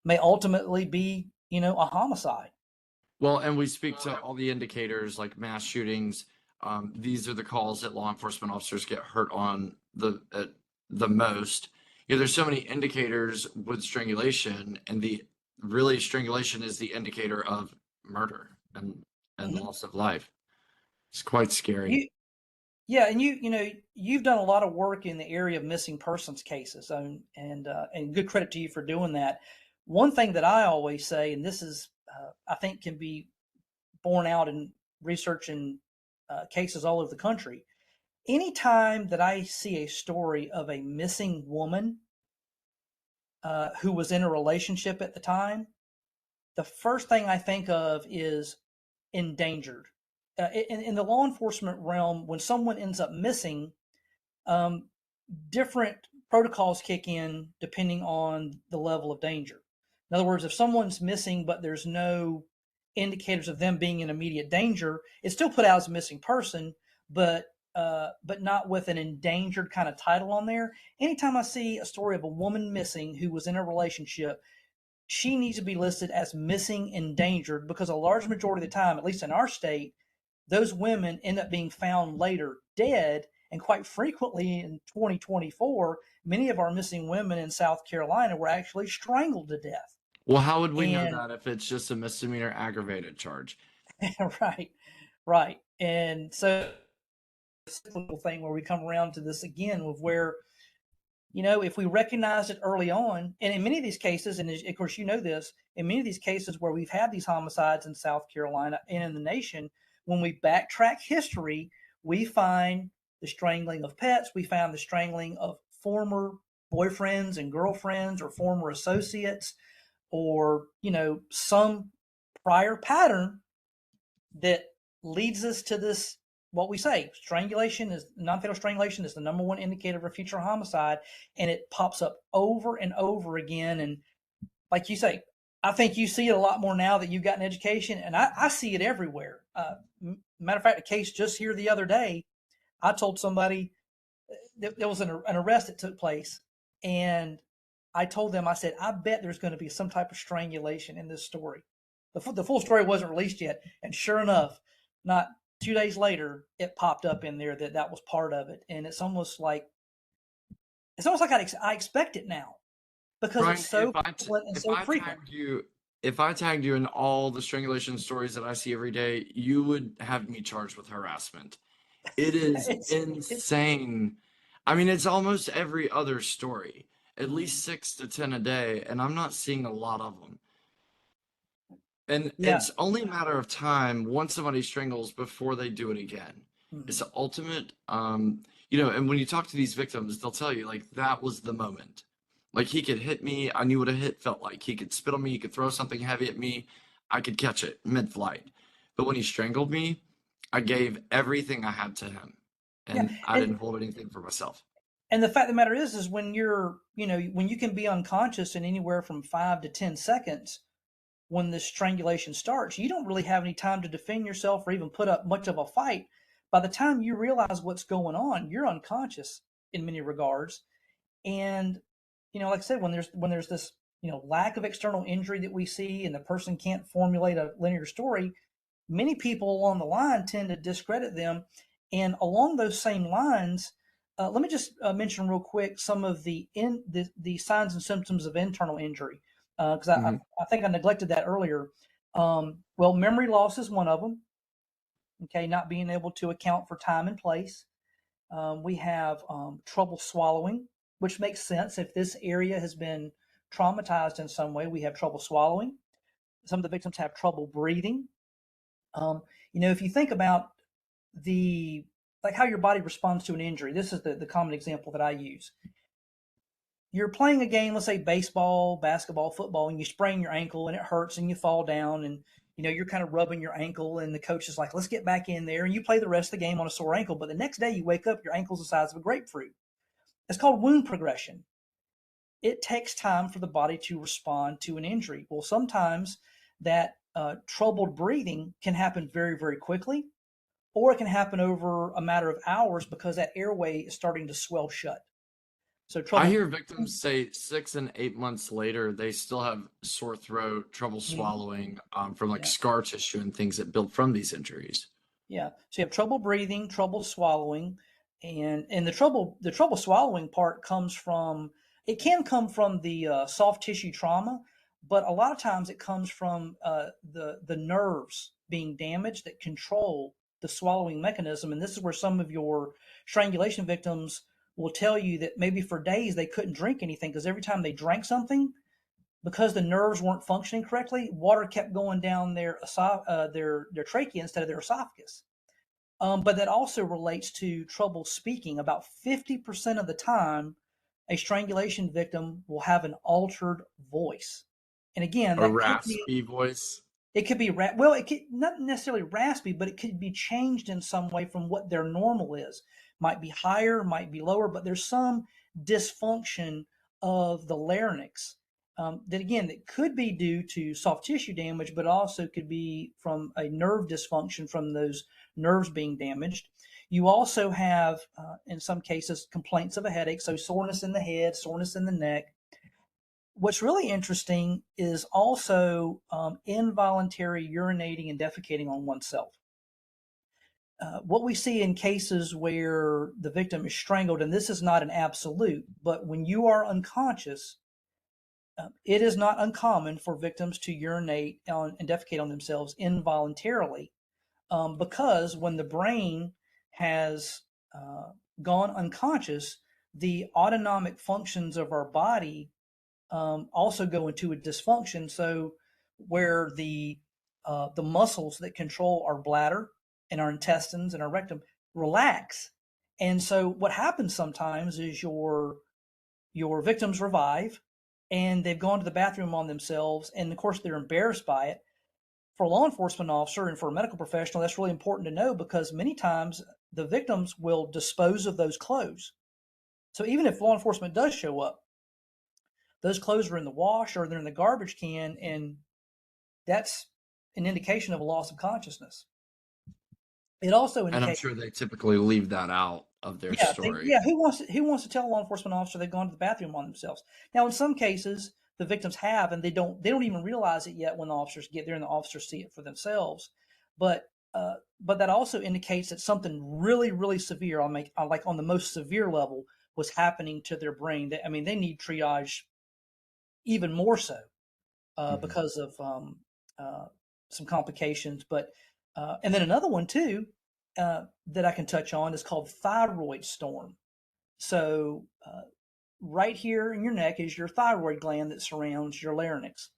may ultimately be, a homicide. Well, and we speak to all the indicators like mass shootings. These are the calls that law enforcement officers get hurt on the most. There's so many indicators with strangulation, and the really strangulation is the indicator of murder and Mm-hmm. loss of life. It's quite scary. You, yeah, and you've done a lot of work in the area of missing persons cases, and good credit to you for doing that. One thing that I always say, and this is I think can be borne out in research in cases all over the country, anytime that I see a story of a missing woman who was in a relationship at the time, the first thing I think of is endangered. In the law enforcement realm, when someone ends up missing, um, different protocols kick in depending on the level of danger. In other words, if someone's missing but there's no indicators of them being in immediate danger, it's still put out as a missing person, but not with an endangered kind of title on there. Anytime I see a story of a woman missing who was in a relationship, she needs to be listed as missing endangered, because a large majority of the time, at least in our state, those women end up being found later dead. And quite frequently in 2024, many of our missing women in South Carolina were actually strangled to death. Well, how would we know And that if it's just a misdemeanor aggravated charge? right, right. And so it's a cyclical thing where we come around to this again with where, if we recognize it early on, and in many of these cases, and of course, this, in many of these cases where we've had these homicides in South Carolina and in the nation, when we backtrack history, we find the strangling of pets, we found the strangling of former boyfriends and girlfriends or former associates, or, some prior pattern that leads us to this. What we say, non-fatal strangulation is the number one indicator of a future homicide, and it pops up over and over again. And like you say, I think you see it a lot more now that you've got an education, and I see it everywhere. Matter of fact, a case just here the other day, I told somebody there was an arrest that took place, and I told them, I said, I bet there's going to be some type of strangulation in this story. The full story wasn't released yet, and sure enough, not 2 days later, it popped up in there that was part of it, and it's almost like I expect it now because Brian, it's so prevalent and if so I frequent. tagged you in all the strangulation stories that I see every day, you would have me charged with harassment. It is It's insane. I mean, it's almost every other story, at mm, least 6 to 10 a day, and I'm not seeing a lot of them. And yeah, it's only a matter of time once somebody strangles before they do it again. It's mm, the ultimate, and when you talk to these victims, they'll tell you, like, that was the moment. Like, he could hit me, I knew what a hit felt like. He could spit on me, he could throw something heavy at me, I could catch it mid-flight. But when he strangled me, I gave everything I had to him, yeah, and I and didn't hold anything for myself. the fact of the matter is when when you can be unconscious in anywhere from 5 to 10 seconds when the strangulation starts, you don't really have any time to defend yourself or even put up much of a fight. By the time you realize what's going on, you're unconscious in many regards. And like I said, when there's this lack of external injury that we see, and the person can't formulate a linear story, many people along the line tend to discredit them. And along those same lines, let me just mention real quick some of the signs and symptoms of internal injury, because Mhm. I think I neglected that earlier. Well, memory loss is one of them. Okay, not being able to account for time and place. We have trouble swallowing, which makes sense if this area has been traumatized in some way. We have trouble swallowing. Some of the victims have trouble breathing. Um, if you think about the like how your body responds to an injury, this is the common example that I use. You're playing a game, let's say baseball, basketball, football, and you sprain your ankle and it hurts and you fall down, and you're kind of rubbing your ankle, and the coach is like, let's get back in there, and you play the rest of the game on a sore ankle, but the next day you wake up, your ankle's the size of a grapefruit. It's called wound progression. It takes time for the body to respond to an injury. Well, sometimes that troubled breathing can happen very, very quickly, or it can happen over a matter of hours because that airway is starting to swell shut. So I trouble. hear victims say 6 and 8 months later, they still have sore throat, trouble Mhm. swallowing, from like Yeah, scar tissue and things that build from these injuries. yeah. So you have trouble breathing, trouble swallowing, and the trouble swallowing part comes from, it can come from the soft tissue trauma, but a lot of times it comes from the nerves being damaged that control the swallowing mechanism. And this is where some of your strangulation victims will tell you that maybe for days they couldn't drink anything because every time they drank something, because the nerves weren't functioning correctly, water kept going down their trachea instead of their esophagus. But that also relates to trouble speaking. About 50% of the time, a strangulation victim will have an altered voice. And again, A that could be, raspy voice. it could be, well, it could not necessarily raspy, but it could be changed in some way from what their normal is. Might be higher, might be lower, but there's some dysfunction of the larynx that again, that could be due to soft tissue damage, but also could be from a nerve dysfunction from those nerves being damaged. You also have, in some cases, complaints of a headache, so soreness in the head, soreness in the neck. What's really interesting is also involuntary urinating and defecating on oneself. What we see in cases where the victim is strangled, and this is not an absolute, but when you are unconscious, it is not uncommon for victims to urinate and defecate on themselves involuntarily, because when the brain has gone unconscious, the autonomic functions of our body also go into a dysfunction. So where the muscles that control our bladder and our intestines and our rectum relax, and so what happens sometimes is your victims revive, and they've gone to the bathroom on themselves, and of course they're embarrassed by it. For a law enforcement officer and for a medical professional, that's really important to know, because many times the victims will dispose of those clothes. So even if law enforcement does show up, those clothes are in the wash or they're in the garbage can, and that's an indication of a loss of consciousness. It also And I'm indicates, sure they typically leave that out of their story. who wants to tell a law enforcement officer they've gone to the bathroom on themselves? Now, in some cases, the victims have, and they don't even realize it yet when the officers get there, and the officers see it for themselves. But that also indicates that something really, really severe, like on the most severe level, was happening to their brain. They need triage even more so Mhm. because of some complications. But and then another one too that I can touch on is called thyroid storm. So right here in your neck is your thyroid gland that surrounds your larynx.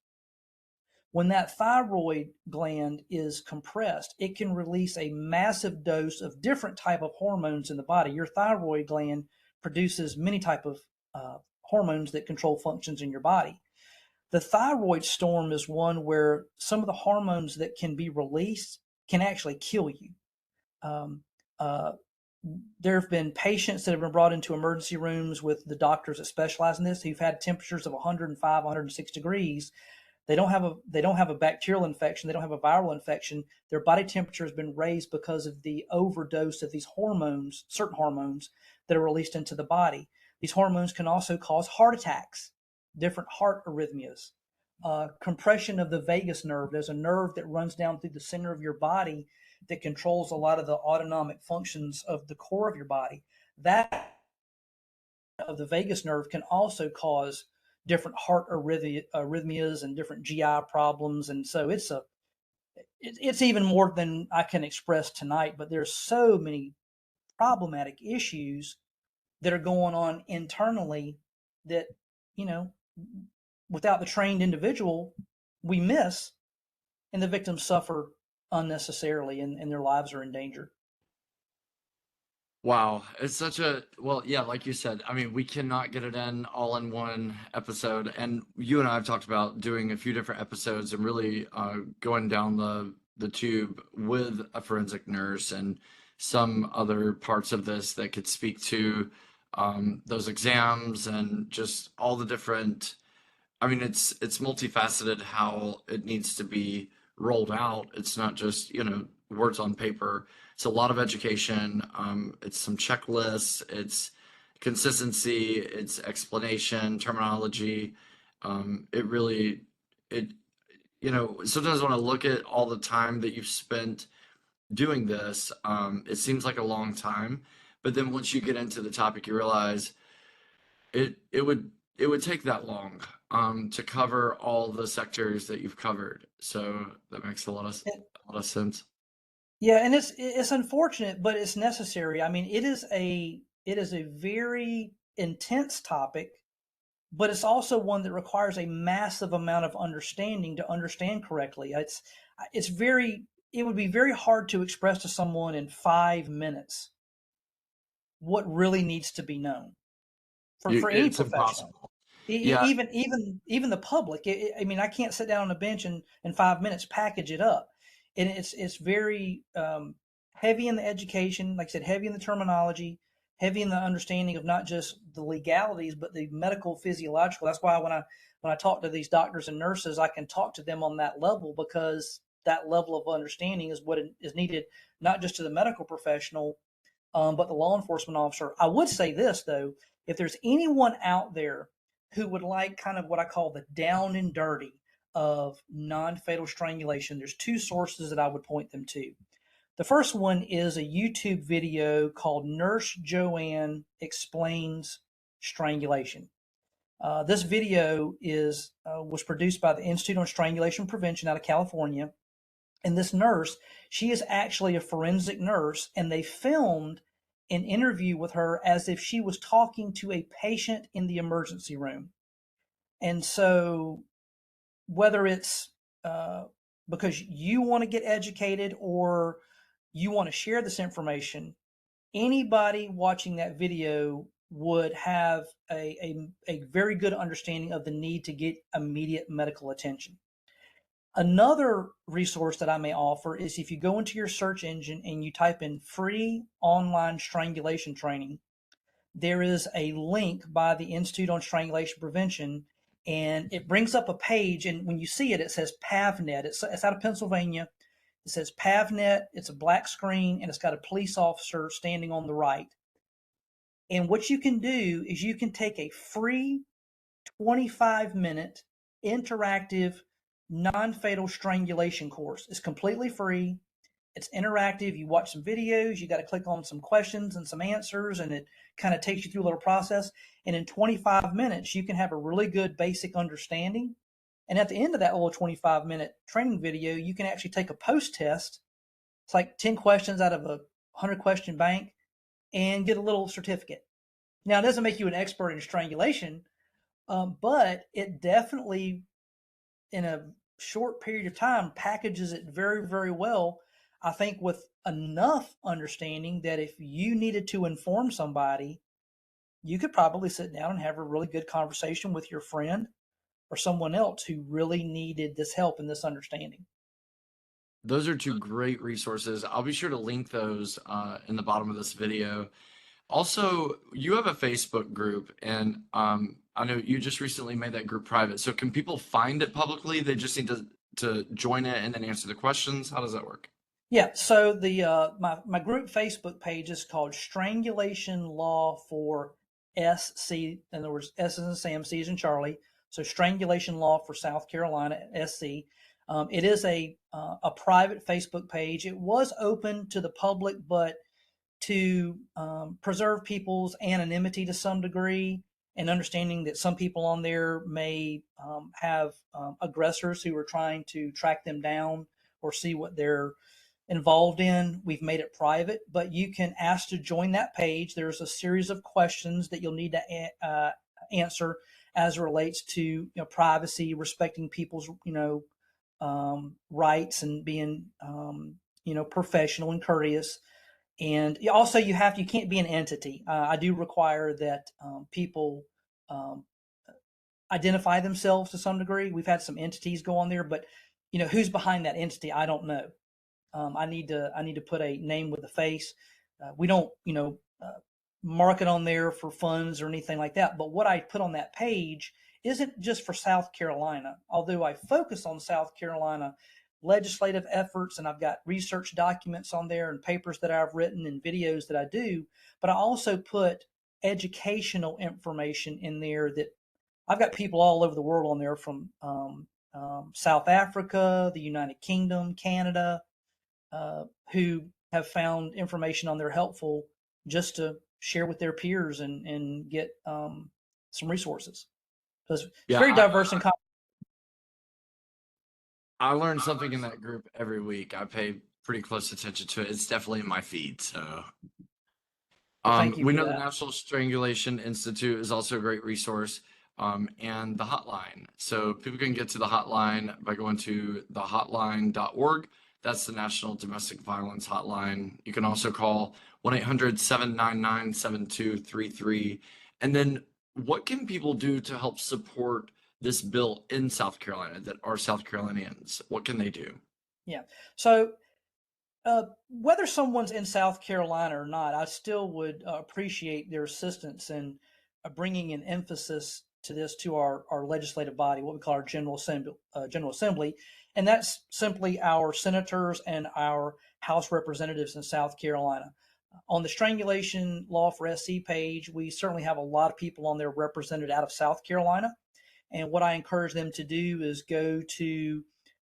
When that thyroid gland is compressed, it can release a massive dose of different type of hormones in the body. Your thyroid gland produces many type of hormones that control functions in your body. The thyroid storm is one where some of the hormones that can be released can actually kill you. Um, uh, there have been patients that have been brought into emergency rooms with the doctors that specialize in this who've had temperatures of 105, 106 degrees. They don't have a bacterial infection. They don't have a viral infection. Their body temperature has been raised because of the overdose of these hormones, certain hormones that are released into the body. These hormones can also cause heart attacks, different heart arrhythmias, compression of the vagus nerve. There's a nerve that runs down through the center of your body that controls a lot of the autonomic functions of the core of your body. That of the vagus nerve can also cause different heart arrhythmias and different GI problems. And so it's even more than I can express tonight. But there's so many problematic issues that are going on internally that, you know, without the trained individual, we miss, and the victims suffer unnecessarily, and their lives are in danger. Wow, it's such a well, yeah, like you said, I mean, we cannot get it in all in one episode. And you and I have talked about doing a few different episodes and really going down the tube with a forensic nurse and some other parts of this that could speak to those exams and just all the different. I mean, it's multifaceted how it needs to be rolled out. It's not just, words on paper. It's a lot of education. It's some checklists. It's consistency. It's explanation, terminology. It really, it, sometimes when I look at all the time that you've spent doing this, it seems like a long time. But then once you get into the topic, you realize it would take that long to cover all the sectors that you've covered. So that makes a lot of sense. Yeah, and it's unfortunate, but it's necessary. I mean, it is a very intense topic, but it's also one that requires a massive amount of understanding to understand correctly. It's very it would be very hard to express to someone in 5 minutes what really needs to be known for any It's professional. impossible. Yeah, Even the public. I mean, I can't sit down on a bench and in 5 minutes package it up, and it's very heavy in the education. Like I said, heavy in the terminology, heavy in the understanding of not just the legalities but the medical physiological. That's why when I talk to these doctors and nurses, I can talk to them on that level, because that level of understanding is what is needed, not just to the medical professional, but the law enforcement officer. I would say this, though: if there's anyone out there who would like kind of what I call the down and dirty of non-fatal strangulation, there's two sources that I would point them to. The first one is a YouTube video called Nurse Joanne Explains Strangulation. This video was produced by the Institute on Strangulation Prevention out of California. And this nurse, she is actually a forensic nurse, and they filmed an interview with her as if she was talking to a patient in the emergency room. And so, whether it's because you want to get educated or you want to share this information, anybody watching that video would have a very good understanding of the need to get immediate medical attention. Another resource that I may offer is if you go into your search engine and you type in free online strangulation training, there is a link by the Institute on Strangulation Prevention, and it brings up a page. And when you see it, it says PavNet. It's out of Pennsylvania. It says PavNet. It's a black screen, and it's got a police officer standing on the right. And what you can do is you can take a free 25-minute interactive non-fatal strangulation course. It's completely free. It's interactive. You watch some videos, you got to click on some questions and some answers, and it kind of takes you through a little process. And in 25 minutes, you can have a really good basic understanding. And at the end of that little 25-minute training video, you can actually take a post test. It's like 10 questions out of a 100-question bank, and get a little certificate. Now, it doesn't make you an expert in strangulation, but it definitely, in a short period of time, packages it very, very well. I think with enough understanding that if you needed to inform somebody, you could probably sit down and have a really good conversation with your friend or someone else who really needed this help and this understanding. those are two great resources. I'll be sure to link those in the bottom of this video. Also, you have a Facebook group, and I know you just recently made that group private. So can people find it publicly? They just need to join it and then answer the questions. How does that work? Yeah, so the my group Facebook page is called Strangulation Law for SC. In other words, S is in Sam, C is in Charlie. So Strangulation Law for South Carolina, SC. It is a private Facebook page. It was open to the public, but to preserve people's anonymity to some degree, and understanding that some people on there may have aggressors who are trying to track them down or see what they're involved in, we've made it private. But you can ask to join that page. There's a series of questions that you'll need to answer as it relates to privacy, respecting people's rights, and being professional and courteous. And also, you can't be an entity. I do require that people identify themselves to some degree. We've had some entities go on there, but who's behind that entity, I don't know. I need to put a name with a face. We don't market on there for funds or anything like that. But what I put on that page isn't just for South Carolina, although I focus on South Carolina legislative efforts, and I've got research documents on there and papers that I've written and videos that I do. But I also put educational information in there that I've got people all over the world on there, from South Africa, the United Kingdom, Canada, who have found information on there helpful, just to share with their peers and get some resources. So it's Yeah, very diverse and I learn something in that group every week. I pay pretty close attention to it. It's definitely in my feed. So, well, thank you we for know the that. National Strangulation Institute is also a great resource, and the hotline. So people can get to the hotline by going to thehotline.org. That's the National Domestic Violence Hotline. You can also call 1-800-799-7233. And then what can people do to help support this bill in South Carolina that are South Carolinians? What can they do? Yeah. So whether someone's in South Carolina or not, I still would appreciate their assistance in bringing an emphasis to this to our legislative body, what we call our General Assembly, and that's simply our senators and our House representatives in South Carolina. On the strangulation law for SC page, we certainly have a lot of people on there represented out of South Carolina. And what I encourage them to do is go to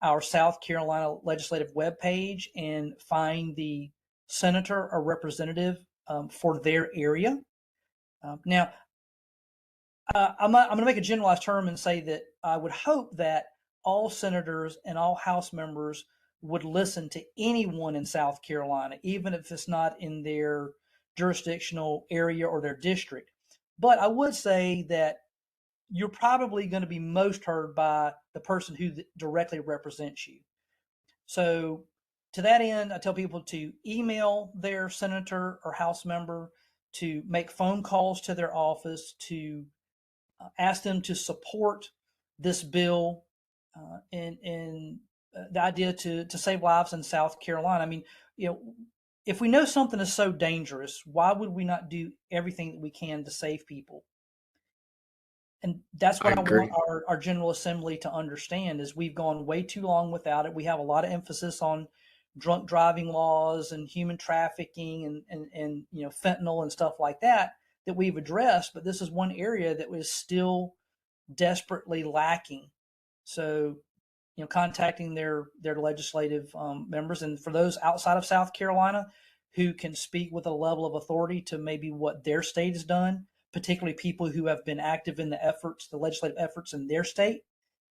our South Carolina legislative webpage and find the senator or representative for their area. Now, I'm going to make a generalized term and say that I would hope that all senators and all House members would listen to anyone in South Carolina, even if it's not in their jurisdictional area or their district. But I would say that you're probably going to be most heard by the person who directly represents you. So, to that end, I tell people to email their senator or House member, to make phone calls to their office, to ask them to support this bill and the idea to save lives in South Carolina. I mean, if we know something is so dangerous, why would we not do everything that we can to save people? And that's I what I want agree. our General Assembly to understand is we've gone way too long without it. We have a lot of emphasis on drunk driving laws and human trafficking and fentanyl and stuff like that we've addressed, but this is one area that was still desperately lacking. So, contacting their legislative members, and for those outside of South Carolina who can speak with a level of authority to maybe what their state has done, particularly people who have been active in the legislative efforts in their state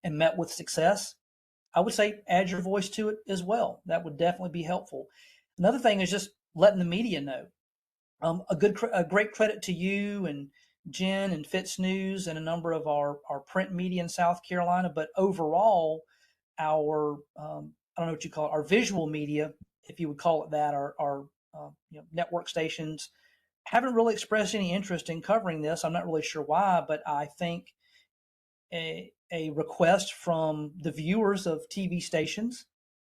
and met with success, I would say add your voice to it as well. That would definitely be helpful. Another thing is just letting the media know. A great credit to you and Jen and Fitz News and a number of our print media in South Carolina, but overall, our I don't know what you call it, our visual media, if you would call it that, our network stations haven't really expressed any interest in covering this. I'm not really sure why, but I think a request from the viewers of TV stations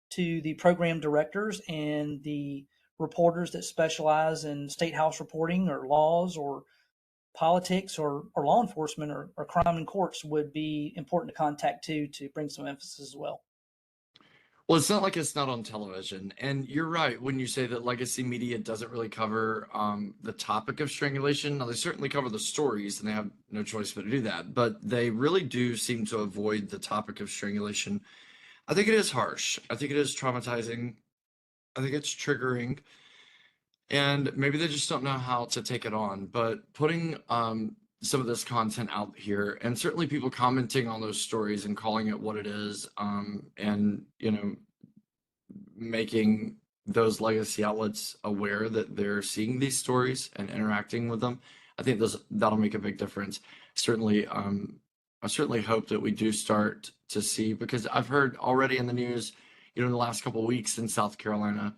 to the program directors and the reporters that specialize in state house reporting or laws or politics or law enforcement or crime in courts would be important to contact too, to bring some emphasis as well. Well, it's not like it's not on television. And you're right when you say that legacy media doesn't really cover the topic of strangulation. Now, they certainly cover the stories, and they have no choice but to do that. But they really do seem to avoid the topic of strangulation. I think it is harsh. I think it is traumatizing. I think it's triggering. And maybe they just don't know how to take it on. But putting some of this content out here, and certainly people commenting on those stories and calling it what it is, and making those legacy outlets aware that they're seeing these stories and interacting with them, I think that'll make a big difference. Certainly, I certainly hope that we do start to see, because I've heard already in the news, in the last couple of weeks in South Carolina,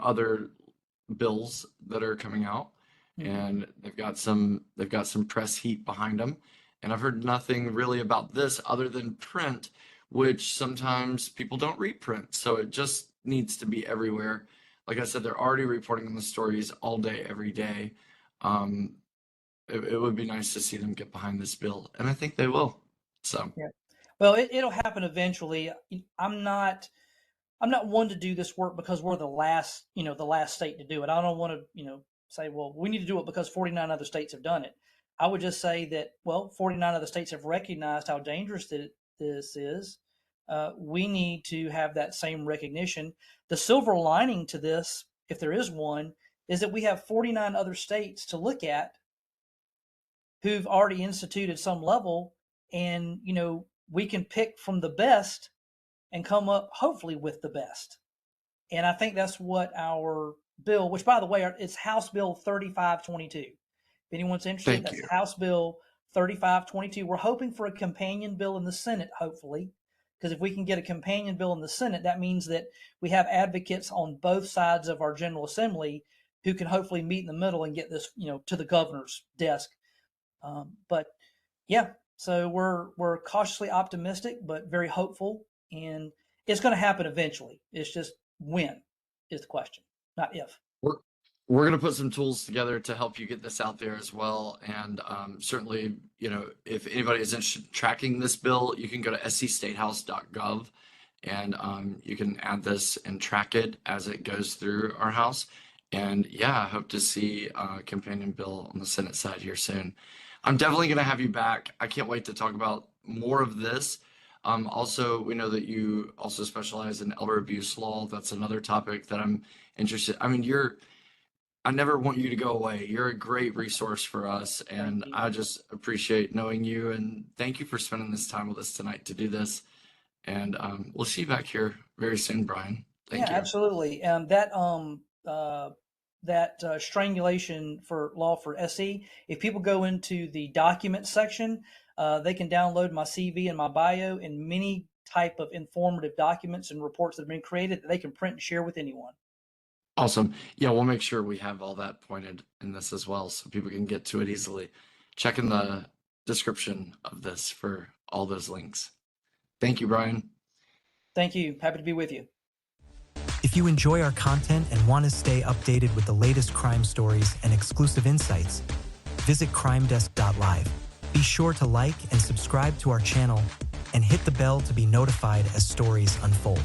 other bills that are coming out, and they've got some press heat behind them. And I've heard nothing really about this other than print, which sometimes people don't read print. So it just needs to be everywhere. Like I said, they're already reporting on the stories all day, every day. Um, it would be nice to see them get behind this bill, and I think they will. So, Yeah. Well, it'll happen eventually. I'm not I'm not one to do this work because we're the last state to do it. I don't want to, say, well, we need to do it because 49 other states have done it. I would just say that, well, 49 other states have recognized how dangerous this is. We need to have that same recognition. The silver lining to this, if there is one, is that we have 49 other states to look at who've already instituted some level, and we can pick from the best and come up hopefully with the best. And I think that's what our bill, which by the way, it's House Bill 3522. If anyone's interested, thank that's you. House Bill 3522. We're hoping for a companion bill in the Senate, hopefully, Because if we can get a companion bill in the Senate, that means that we have advocates on both sides of our General Assembly who can hopefully meet in the middle and get this, to the governor's desk. But yeah, so we're cautiously optimistic, but very hopeful, and it's going to happen eventually. It's just when is the question, not if. We're going to put some tools together to help you get this out there as well. And certainly, if anybody is interested in tracking this bill, you can go to scstatehouse.gov and you can add this and track it as it goes through our House. And yeah, I hope to see a companion bill on the Senate side here soon. I'm definitely going to have you back. I can't wait to talk about more of this. Also, we know that you also specialize in elder abuse law. That's another topic that I'm interested. I mean, I never want you to go away. You're a great resource for us, and I just appreciate knowing you. And thank you for spending this time with us tonight to do this. And we'll see you back here very soon, Brian. Thank you. Absolutely. That strangulation for law for SE. If people go into the documents section, they can download my CV and my bio and many type of informative documents and reports that have been created that they can print and share with anyone. Awesome. Yeah, we'll make sure we have all that pointed in this as well so people can get to it easily. Check in the description of this for all those links. Thank you, Brian. Thank you. Happy to be with you. If you enjoy our content and want to stay updated with the latest crime stories and exclusive insights, visit crimedesk.live. Be sure to like and subscribe to our channel and hit the bell to be notified as stories unfold.